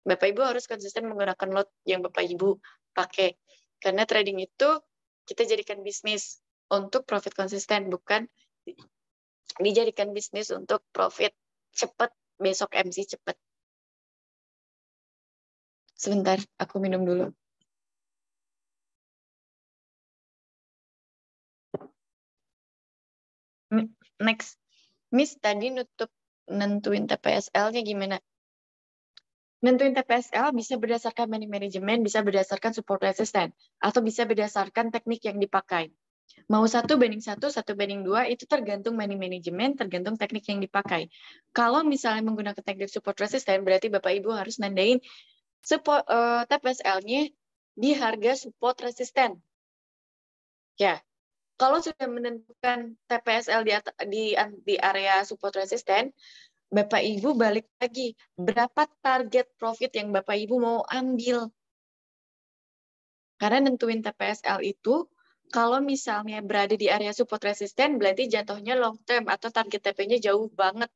Bapak Ibu harus konsisten menggunakan lot yang Bapak Ibu pakai. Karena trading itu kita jadikan bisnis untuk profit konsisten, bukan dijadikan bisnis untuk profit cepat, besok MC cepat. Sebentar, aku minum dulu. Next. Miss, tadi nentuin TPSL-nya gimana? Nentuin TPSL bisa berdasarkan money management, bisa berdasarkan support resisten, atau bisa berdasarkan teknik yang dipakai. Mau 1:1, 1:2, itu tergantung money management, tergantung teknik yang dipakai. Kalau misalnya menggunakan teknik support resisten, berarti Bapak Ibu harus nandain TPSL-nya di harga support resisten. Ya, kalau sudah menentukan TPSL di area support resisten, Bapak Ibu balik lagi, berapa target profit yang Bapak Ibu mau ambil. Karena nentuin TPSL itu, kalau misalnya berada di area support resisten, berarti jatuhnya long term atau target TP-nya jauh banget.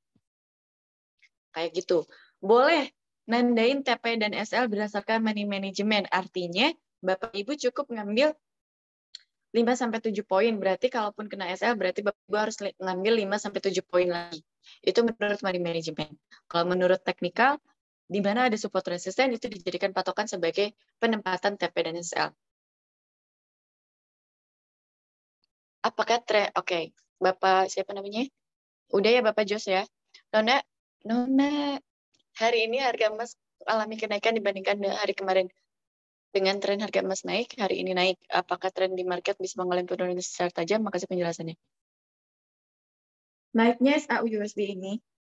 Kayak gitu. Boleh nandain TP dan SL berdasarkan money management. Artinya, Bapak Ibu cukup ngambil 5-7 poin. Berarti kalaupun kena SL, berarti Bapak Ibu harus ngambil 5-7 poin lagi. Itu menurut money management. Kalau menurut teknikal, di mana ada support resisten, itu dijadikan patokan sebagai penempatan TP dan SL. Apakah Oke, Bapak siapa namanya? Udah ya Bapak Jos ya. Nona, hari ini harga emas alami kenaikan dibandingkan hari kemarin. Dengan tren harga emas naik, hari ini naik. Apakah tren di market bisa mengalami penurunan secara tajam? Makasih penjelasannya. Naiknya SAU-USD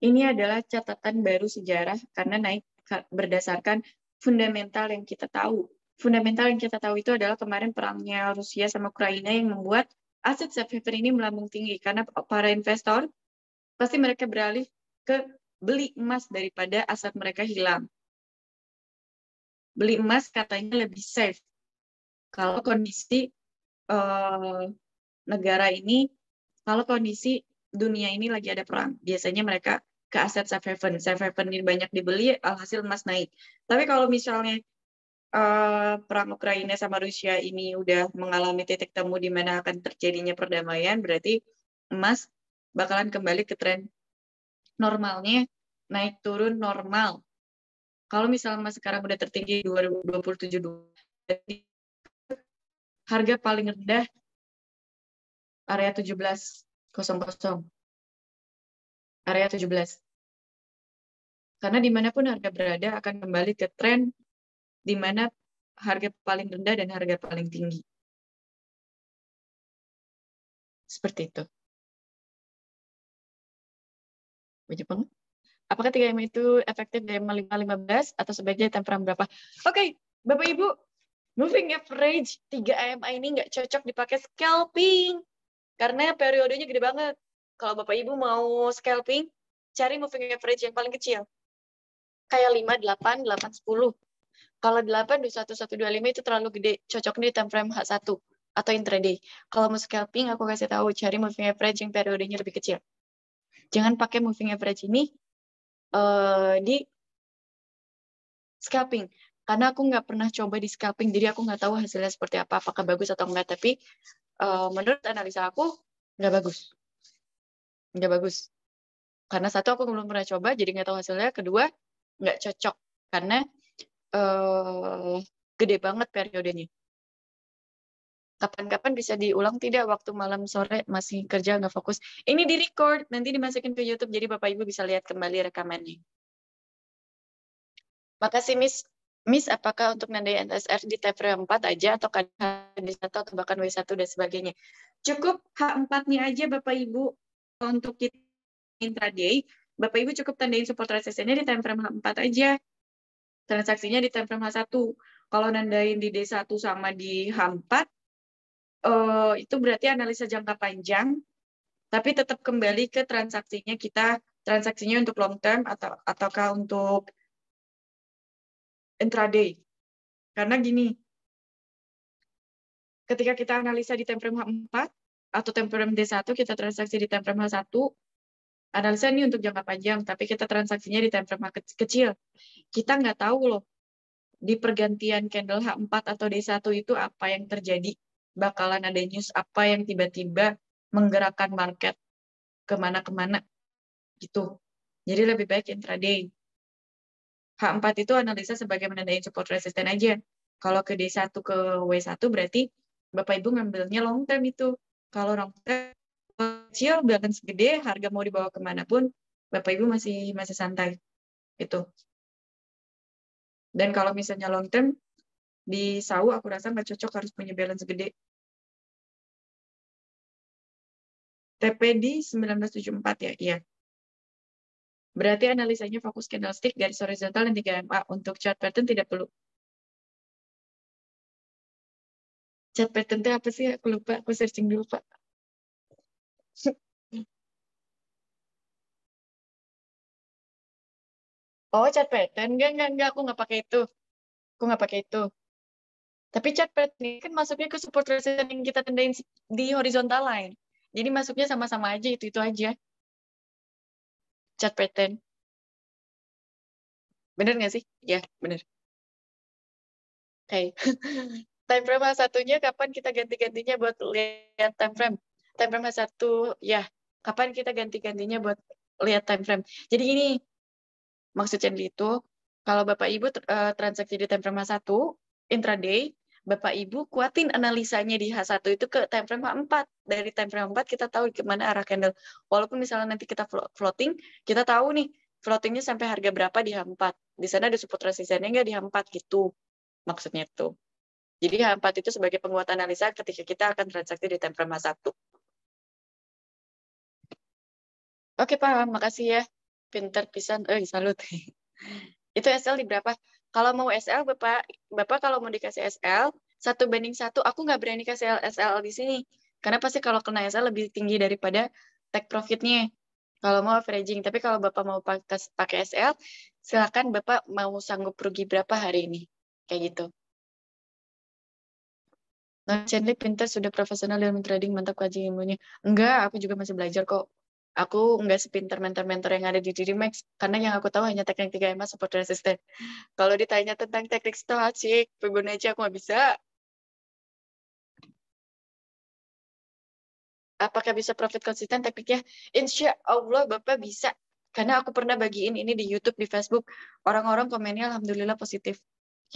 ini adalah catatan baru sejarah karena naik berdasarkan fundamental yang kita tahu. fundamental yang kita tahu itu adalah kemarin perangnya Rusia sama Ukraina yang membuat aset safe haven ini melambung tinggi karena para investor pasti mereka beralih ke beli emas daripada aset mereka hilang. Beli emas katanya lebih safe kalau kondisi negara ini, kalau kondisi dunia ini lagi ada perang. Biasanya mereka ke aset safe haven. Safe haven ini banyak dibeli, alhasil emas naik. Tapi kalau misalnya perang Ukraina sama Rusia ini udah mengalami titik temu di mana akan terjadinya perdamaian, berarti emas bakalan kembali ke tren normalnya, naik turun normal. Kalau misalnya emas sekarang udah tertinggi 2027, berarti harga paling rendah area 17.00. Area 17. Karena dimanapun harga berada akan kembali ke tren di mana harga paling rendah dan harga paling tinggi. Seperti itu. Banyak banget. Apakah 3M itu efektif dari 5-15 atau sebaiknya temperan berapa? Oke, Bapak Ibu, moving average 3MA ini nggak cocok dipakai scalping. Karena periodenya gede banget. Kalau Bapak Ibu mau scalping, cari moving average yang paling kecil. Kayak 5, 8, 8, 10. Kalau 8, 21, 125 itu terlalu gede. Cocoknya di time frame H1 atau intraday. Kalau mau scalping, aku kasih tahu cari moving average yang periodenya lebih kecil. Jangan pakai moving average ini di scalping. Karena aku nggak pernah coba di scalping, jadi aku nggak tahu hasilnya seperti apa, apakah bagus atau enggak. Tapi menurut analisa aku, nggak bagus. Nggak bagus. Karena satu, aku belum pernah coba, jadi nggak tahu hasilnya. Kedua, nggak cocok. Karena gede banget periodenya. Kapan-kapan bisa diulang tidak waktu malam sore masih kerja nggak fokus. Ini di record, nanti dimasukin ke YouTube, jadi Bapak Ibu bisa lihat kembali rekamannya. Makasih Miss. Miss, apakah untuk nandai NSR di TP4 aja atau H1 atau bahkan W1 dan sebagainya? Cukup H4-nya aja Bapak Ibu. Untuk kita intraday, Bapak Ibu cukup tandain support resistance-nya di time frame H4 aja. Transaksinya di time frame H1. Kalau nandain di D1 sama di H4, itu berarti analisa jangka panjang, tapi tetap kembali ke transaksinya transaksinya untuk long term ataukah untuk intraday. Karena gini, ketika kita analisa di time frame H4 atau time frame D1, kita transaksi di time frame H1, analisa ini untuk jangka panjang, tapi kita transaksinya di time frame H kecil. Kita nggak tahu loh, di pergantian candle H4 atau D1 itu apa yang terjadi. Bakalan ada news apa yang tiba-tiba menggerakkan market kemana-kemana gitu. Jadi lebih baik intraday. H4 itu analisa sebagai menandai support resisten aja. Kalau ke D1 ke W1 berarti Bapak Ibu ngambilnya long term itu. Kalau long term kecil, balance gede, harga mau dibawa kemanapun, Bapak Ibu masih santai. Itu. Dan kalau misalnya long term, di SAU aku rasa nggak cocok harus punya balance gede. TP di 1974 ya, iya. Berarti analisanya fokus candlestick, garis horizontal, dan 3MA. Untuk chart pattern tidak perlu. Chart pattern itu apa sih? Aku lupa, aku searching dulu, Pak. Oh, chart pattern. Enggak. Aku nggak pakai itu. Aku nggak pakai itu. Tapi chart pattern ini kan masuknya ke support resistance yang kita tendain di horizontal line. Jadi masuknya sama-sama aja, itu aja. Chart pattern. Bener nggak sih? Ya, bener. Oke. Time frame satunya kapan kita ganti-gantinya buat lihat time frame? Time frame satu, ya. Kapan kita ganti-gantinya buat lihat time frame? Jadi ini maksudnya itu, kalau Bapak Ibu transaksi di time frame H1, intraday, Bapak Ibu kuatin analisanya di H1 itu ke time frame H4. Dari time frame H4 kita tahu kemana arah candle. Walaupun misalnya nanti kita floating, kita tahu nih floatingnya sampai harga berapa di H4. Di sana ada support resistennya nggak di H4 gitu. Maksudnya itu. Jadi H4 itu sebagai penguat analisa ketika kita akan transaksi di time frame H1. Oke, paham. Makasih ya. Pinter pisan. Salut. Itu SL di berapa? Kalau mau SL, Bapak kalau mau dikasih SL, 1:1, aku nggak berani kasih SL di sini. Karena pasti kalau kena SL lebih tinggi daripada take profit-nya. Kalau mau averaging. Tapi kalau Bapak mau pakai SL, silakan Bapak mau sanggup rugi berapa hari ini. Kayak gitu. Nah, Chandler pintar, sudah profesional dalam trading, mantap kaji ilmunya. Enggak, aku juga masih belajar kok. Aku enggak sepintar mentor-mentor yang ada di GDMax, karena yang aku tahu hanya teknik 3 EMA support resisten. Kalau ditanya tentang teknik stochastic, Fibonacci aku nggak bisa. Apakah bisa profit konsisten tekniknya? Insya Allah Bapak bisa. Karena aku pernah bagiin ini di YouTube, di Facebook. Orang-orang komennya Alhamdulillah positif.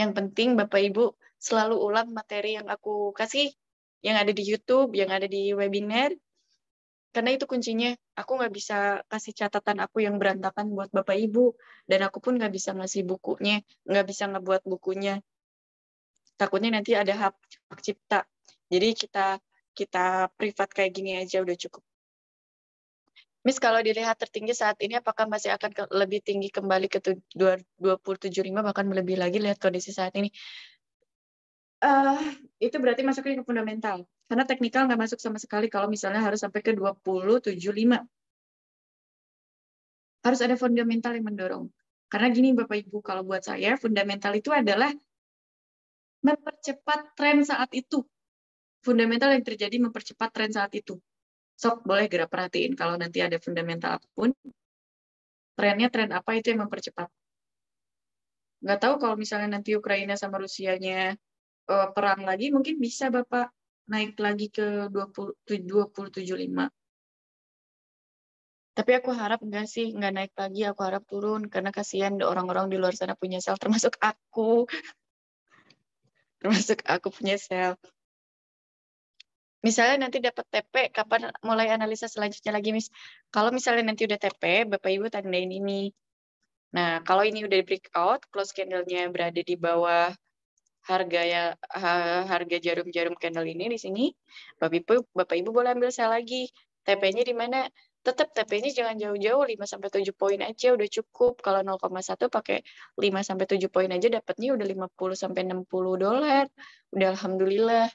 Yang penting Bapak Ibu selalu ulang materi yang aku kasih, yang ada di YouTube, yang ada di webinar. Karena itu kuncinya. Aku nggak bisa kasih catatan aku yang berantakan buat Bapak Ibu. Dan aku pun nggak bisa ngasih bukunya, nggak bisa ngebuat bukunya. Takutnya nanti ada hak cipta. Jadi kita privat kayak gini aja udah cukup. Miss, kalau dilihat tertinggi saat ini, apakah masih akan lebih tinggi kembali ke 27.5, bahkan lebih lagi lihat kondisi saat ini? Itu berarti masuknya ke fundamental. Karena teknikal nggak masuk sama sekali kalau misalnya harus sampai ke 27.5. Harus ada fundamental yang mendorong. Karena gini Bapak Ibu, kalau buat saya, fundamental itu adalah mempercepat tren saat itu. Fundamental yang terjadi mempercepat tren saat itu. Sok, boleh gerak perhatiin kalau nanti ada fundamental apapun, trennya tren apa itu yang mempercepat. Nggak tahu kalau misalnya nanti Ukraina sama Rusianya perang lagi, mungkin bisa Bapak naik lagi ke 27.5. Tapi aku harap enggak sih, enggak naik lagi, aku harap turun, karena kasihan orang-orang di luar sana punya sel, termasuk aku. Termasuk aku punya sel. Misalnya nanti dapat TP, kapan mulai analisa selanjutnya lagi, Miss? Kalau misalnya nanti udah TP, Bapak Ibu tandain ini. Nah, kalau ini udah breakout, close candle-nya berada di bawah harga jarum-jarum candle ini di sini, Bapak Ibu boleh ambil sel lagi. TP-nya di mana? Tetap TP-nya jangan jauh-jauh, 5-7 poin aja udah cukup. Kalau 0,1 pakai 5-7 poin aja dapatnya udah $50-60. Udah alhamdulillah.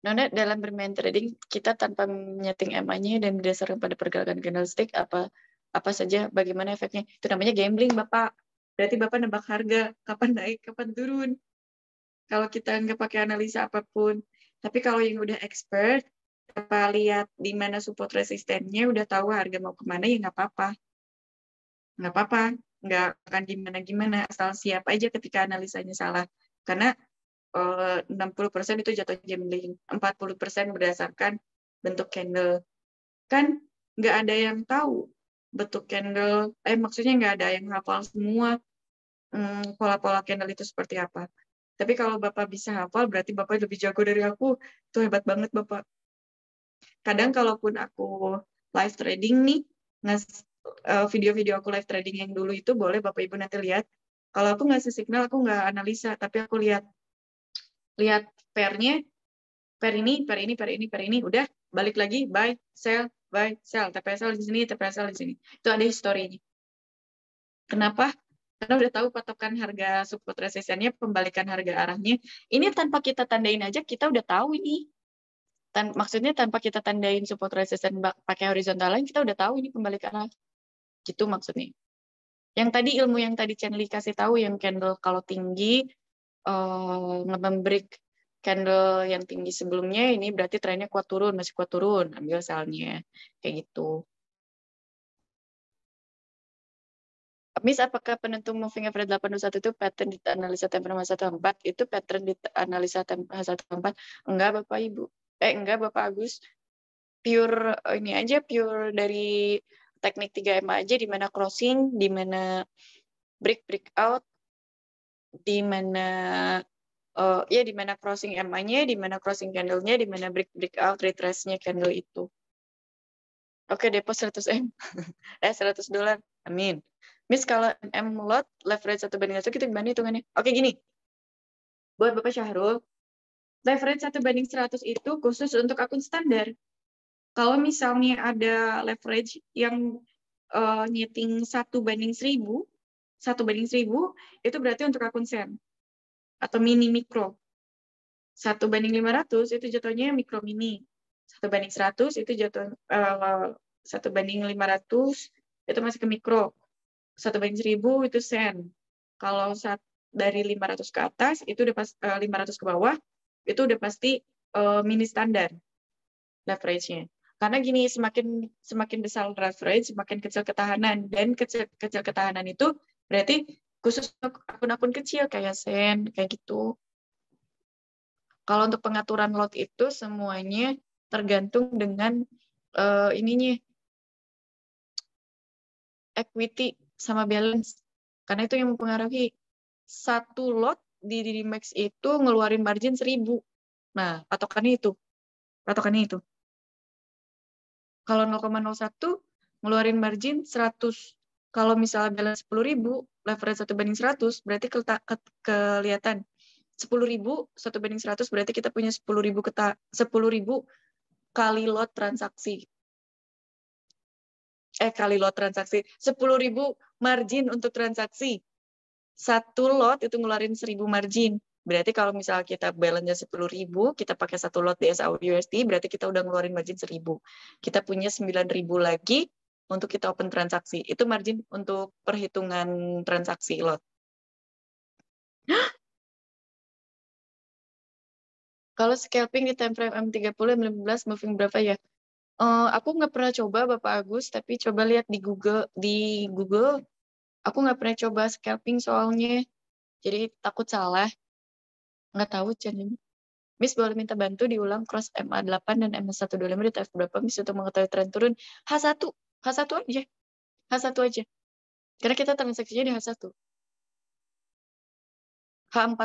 Nona, dalam bermain trading, kita tanpa menyeting EMA-nya dan berdasarkan pada pergerakan candlestick, apa saja, bagaimana efeknya. Itu namanya gambling, Bapak. Berarti Bapak nebak harga, kapan naik, kapan turun. Kalau kita nggak pakai analisa apapun. Tapi kalau yang udah expert, Bapak lihat di mana support resistennya, udah tahu harga mau kemana, ya nggak apa-apa. Nggak apa-apa. Nggak akan gimana-gimana, asal siap aja ketika analisanya salah. Karena 60% itu jatuh gambling, 40% berdasarkan bentuk candle. Kan nggak ada yang tahu bentuk candle, maksudnya nggak ada yang hafal semua pola-pola candle itu seperti apa. Tapi kalau Bapak bisa hafal, berarti Bapak lebih jago dari aku. Itu hebat banget, Bapak. Kadang kalaupun aku live trading nih, video-video aku live trading yang dulu itu boleh Bapak Ibu nanti lihat. Kalau aku ngasih signal, aku nggak analisa, tapi aku lihat pair-nya, pair ini, pair ini, pair ini, pair ini, udah balik lagi, buy, sell, TPSL di sini, TPSL di sini. Itu ada historinya. Kenapa? Karena udah tahu patokan harga support resistennya, pembalikan harga arahnya. Ini tanpa kita tandain aja, kita udah tahu ini. Maksudnya tanpa kita tandain support resisten pakai horizontal line, kita udah tahu ini pembalikan arah. Gitu maksudnya. Yang tadi ilmu yang tadi Chandler kasih tahu, yang candle kalau tinggi, nge-break candle yang tinggi sebelumnya, ini berarti trennya kuat turun, masih kuat turun, ambil salnya. Kayak gitu. Miss, apakah penentu moving average 821 itu pattern di analisa temperament 14? Itu pattern di analisa temperament 14? Enggak, Bapak Ibu. Enggak, Bapak Agus. Pure ini aja, pure dari teknik 3M aja, di mana crossing, di mana breakout, di mana ya di mana crossing MA-nya, di mana crossing candle-nya, di mana breakout retrace-nya candle itu. Oke, depo 100M. $100. Amin. Miss, kalau M lot, leverage 1:1 kita gimana hitungannya? Oke, gini. Buat Bapak Syahrul, leverage 1:100 itu khusus untuk akun standar. Kalau misalnya ada leverage yang nyeting 1:1000, 1:1000 itu berarti untuk akun sen atau mini mikro. 1:500 itu jatuhnya mikro mini. 1:100 itu jatuh 1:500 itu masih ke mikro. 1:1000 itu sen. Kalau dari 500 ke atas itu udah pas 500 ke bawah itu udah pasti mini standar leverage-nya. Karena gini, semakin besar leverage, semakin kecil ketahanan, dan kecil ketahanan itu berarti khusus untuk akun-akun kecil kayak sen, kayak gitu. Kalau untuk pengaturan lot itu semuanya tergantung dengan ininya equity sama balance. Karena itu yang mempengaruhi. Satu lot di DDMax itu ngeluarin margin 1000. Nah, patokannya itu. Kalau 0,01 ngeluarin margin 100. Kalau misalnya balance 10.000, leverage 1:100, berarti kelihatan 10.000 1:100 berarti kita punya 10.000 kali lot transaksi. Kali lot transaksi. 10.000 margin untuk transaksi. Satu lot itu ngeluarin 1.000 margin. Berarti kalau misalnya kita balance-nya 10.000, kita pakai satu lot DSA USD, berarti kita udah ngeluarin margin 1.000. Kita punya 9.000 lagi untuk kita open transaksi. Itu margin untuk perhitungan transaksi lot. Kalau scalping di time frame M30, M15, moving berapa ya? Aku nggak pernah coba, Bapak Agus, tapi coba lihat di Google. Aku nggak pernah coba scalping soalnya. Jadi takut salah. Nggak tahu channelnya. Miss boleh minta bantu diulang cross MA8 dan MA125 di TF berapa Miss untuk mengetahui tren turun? H1 aja. H1 aja. Karena kita transaksinya di H1. H4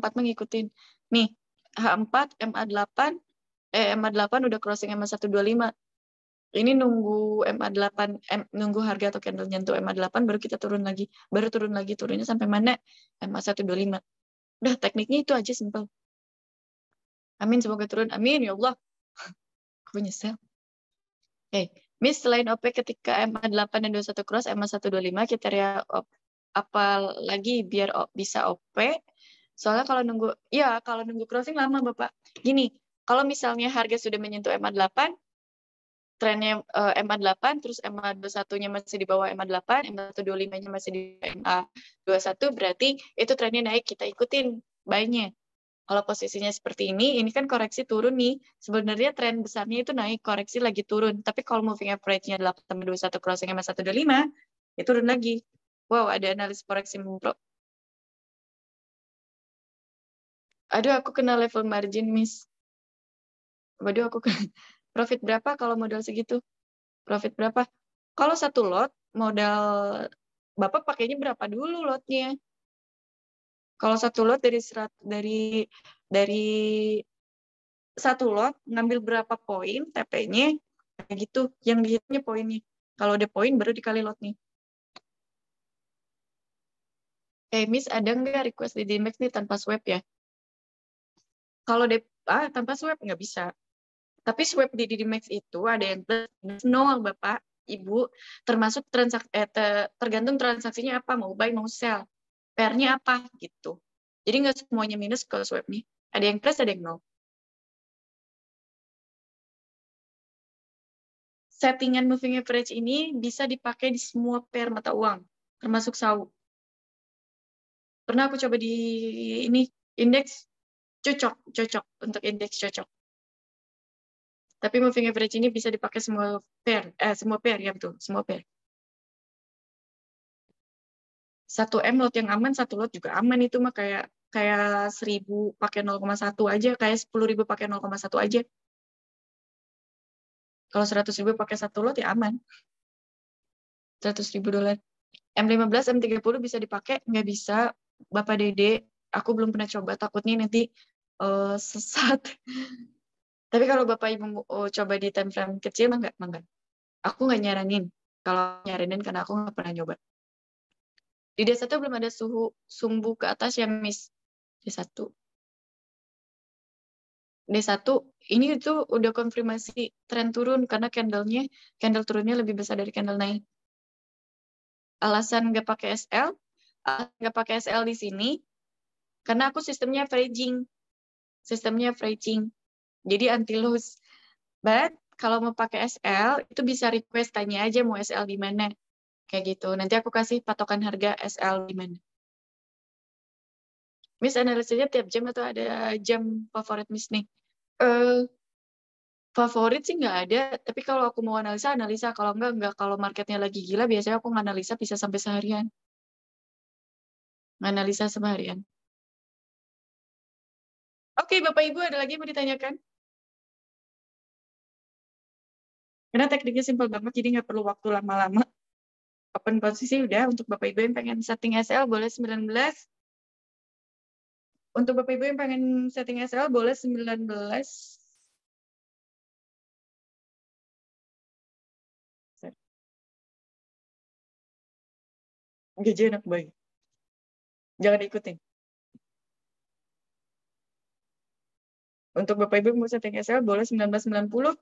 mengikutin. Nih, H4, MA8 udah crossing MA125. Ini nunggu MA8, nunggu harga atau candle nyentuh MA8 baru kita turun lagi. Turunnya sampai mana? MA125. Udah, tekniknya itu aja simple. Amin, semoga turun. Amin, ya Allah. Aku nyesel. Miss, selain OP ketika MA8 dan 21 cross, MA125, kriteria apa lagi biar bisa OP? Soalnya kalau nunggu crossing lama, Bapak. Gini, kalau misalnya harga sudah menyentuh MA8, trennya MA8, terus MA21-nya masih di bawah MA8, MA125-nya masih di MA21, berarti itu trennya naik, kita ikutin buy-nya. Kalau posisinya seperti ini kan koreksi turun nih. Sebenarnya tren besarnya itu naik, koreksi lagi turun. Tapi kalau moving average-nya 8,21 crossing MA125, ya turun lagi. Wow, ada analis koreksi bro. Aduh, aku kena level margin, Miss. Waduh, aku kena. Profit berapa kalau modal segitu? Profit berapa? Kalau satu lot, modal Bapak pakainya berapa dulu lotnya? Kalau satu lot dari satu lot ngambil berapa poin TP-nya kayak gitu, yang dihitungnya poinnya. Kalau ada poin baru dikali lot nih. Miss, ada nggak request di DMAX nih tanpa swap ya? Kalau tanpa swap nggak bisa. Tapi swap di DMAX itu ada yang plus nol, Bapak, Ibu, termasuk tergantung transaksinya apa, mau buy, mau sell. Pair-nya apa gitu. Jadi nggak semuanya minus kalau swap nih. Ada yang plus, ada yang nol. Settingan moving average ini bisa dipakai di semua pair mata uang, termasuk SAU. Pernah aku coba di ini indeks, cocok untuk indeks cocok. Tapi moving average ini bisa dipakai semua pair ya betul, semua pair. 1M lot yang aman, 1 lot juga aman, itu mah kayak 1.000 pakai 0,1 aja, kayak 10.000 pakai 0,1 aja. Kalau 100.000 pakai 1 lot ya aman. $100.000. M15, M30 bisa dipakai? Nggak bisa, Bapak Dede. Aku belum pernah coba, takutnya nanti sesat. Tapi kalau Bapak Ibu coba di time frame kecil, enggak. Aku nggak nyaranin. Kalau nyaranin karena aku nggak pernah nyoba. Di D1 belum ada suhu sumbu ke atas ya, Miss. D1. D1 ini tuh udah konfirmasi tren turun karena candle turunnya lebih besar dari candle naik. Alasan nggak pakai SL di sini karena aku sistemnya averaging. Jadi anti loss. But kalau mau pakai SL itu bisa request tanya aja mau SL di mana. Kayak gitu. Nanti aku kasih patokan harga SL di mana. Miss analisanya tiap jam atau ada jam favorit Miss nih? Favorit sih nggak ada, tapi kalau aku mau analisa. Kalau enggak. Kalau marketnya lagi gila, biasanya aku nganalisa bisa sampai seharian. Nganalisa seharian. Oke, Bapak Ibu, ada lagi yang mau ditanyakan? Karena tekniknya simpel banget, jadi nggak perlu waktu lama-lama. Open posisi udah, untuk Bapak Ibu yang pengen setting SL boleh 19. Untuk Bapak Ibu yang pengen setting SL boleh 19. Gaji anak bayi. Jangan ikutin. Untuk Bapak Ibu yang mau setting SL boleh 1990.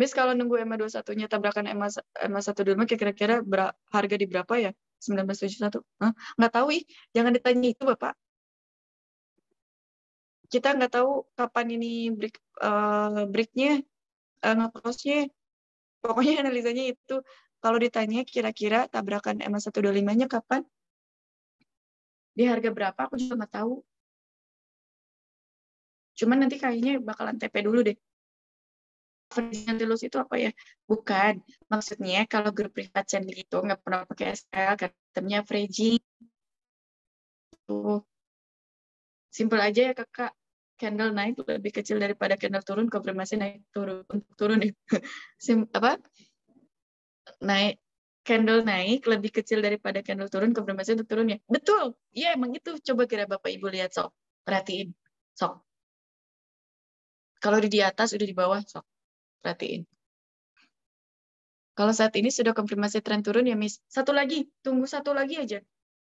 Miss kalau nunggu EMA 21-nya tabrakan EMA 125 kira-kira harga di berapa ya? 1971. Hah? Nggak tahu ih. Jangan ditanya itu, Bapak. Kita nggak tahu kapan ini break-nya, nge-cross-nya. Pokoknya analisanya itu. Kalau ditanya kira-kira tabrakan EMA 125-nya kapan? Di harga berapa? Aku juga nggak tahu. Cuman nanti kayaknya bakalan TP dulu deh. Average lulus itu apa ya? Bukan. Maksudnya kalau grup privat channel itu nggak pernah pakai SL, katanya averaging. Tuh. Simple aja ya kakak. Candle naik lebih kecil daripada candle turun, konfirmasi naik turun untuk turun ya. Apa? Naik candle naik lebih kecil daripada candle turun, konfirmasi untuk turun ya. Betul. Iya emang itu. Coba kira Bapak Ibu lihat sok. Perhatiin. Sok. Kalau di atas udah di bawah sok. Perhatiin. Kalau saat ini sudah konfirmasi tren turun ya, Miss. Satu lagi, tunggu satu lagi aja.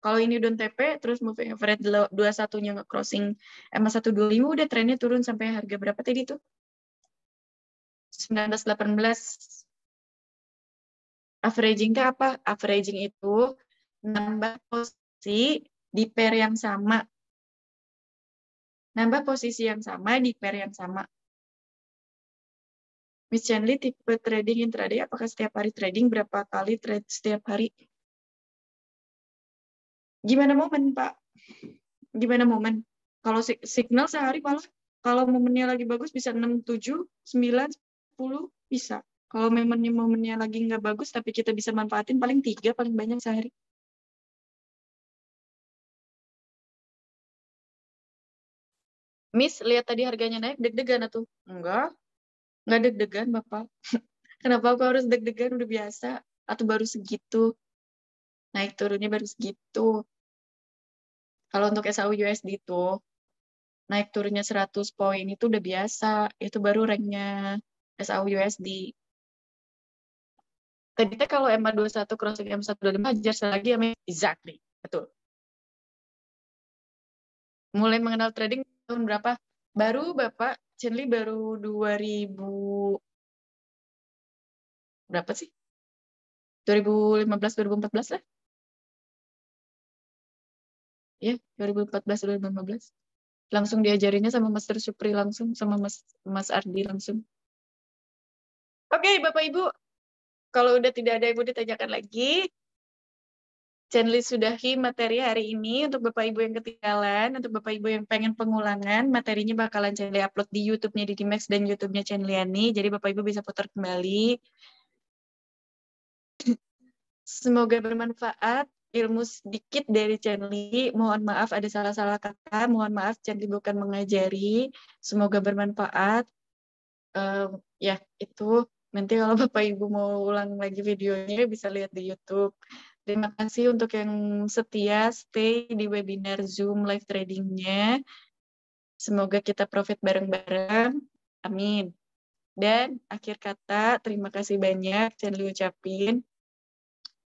Kalau ini udah TP, terus moving average 21-nya nge-crossing EMA 125, udah trennya turun sampai harga berapa tadi tuh? 1918. Averaging itu apa? Averaging itu nambah posisi di pair yang sama. Nambah posisi yang sama di pair yang sama. Miss Chandli, tipe trading intraday, apakah setiap hari trading? Berapa kali trade setiap hari? Gimana momen, Pak? Gimana momen? Kalau signal sehari malah, kalau momennya lagi bagus bisa 6, 7, 9, 10, bisa. Kalau momennya lagi nggak bagus, tapi kita bisa manfaatin paling 3, paling banyak sehari. Miss, lihat tadi harganya naik, deg-degan atau? Nggak deg-degan, Bapak. Kenapa aku harus deg-degan? Udah biasa. Atau baru segitu? Naik turunnya baru segitu. Kalau untuk SAU USD itu, naik turunnya 100 poin itu udah biasa. Itu baru ranknya SAU USD. Tadi kalau EMA 21 crossing EMA 125 hajar lagi ya, exactly. Betul. Mulai mengenal trading tahun berapa? Baru Bapak Chenli baru 2000 berapa sih? 2015 2014 lah. Ya, 2014 2015. Langsung diajarinnya sama Master Supri langsung, sama Mas Ardi langsung. Oke, Bapak Ibu, kalau udah tidak ada yang mau ditanyakan lagi, Chandli sudahi materi hari ini. Untuk Bapak Ibu yang ketinggalan, untuk Bapak Ibu yang pengen pengulangan, materinya bakalan Chandli upload di YouTube-nya Didi Max dan YouTube-nya Chandliani. Jadi Bapak Ibu bisa putar kembali. Semoga bermanfaat. Ilmu sedikit dari Chandli. Mohon maaf ada salah-salah kata. Mohon maaf Chandli bukan mengajari. Semoga bermanfaat. Ya, itu. Nanti kalau Bapak Ibu mau ulang lagi videonya bisa lihat di YouTube. Terima kasih untuk yang setia stay di webinar Zoom live trading-nya. Semoga kita profit bareng-bareng. Amin. Dan akhir kata, terima kasih banyak Chandli ucapin.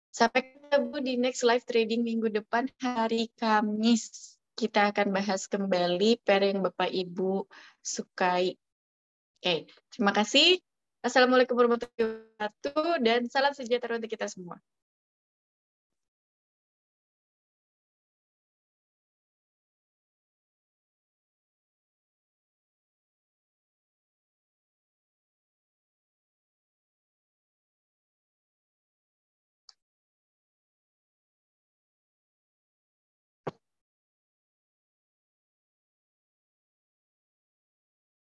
Sampai ketemu di next live trading minggu depan hari Kamis. kita akan bahas kembali pair yang Bapak Ibu sukai. Oke, terima kasih. Assalamualaikum warahmatullahi wabarakatuh dan salam sejahtera untuk kita semua.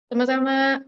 Sama-sama.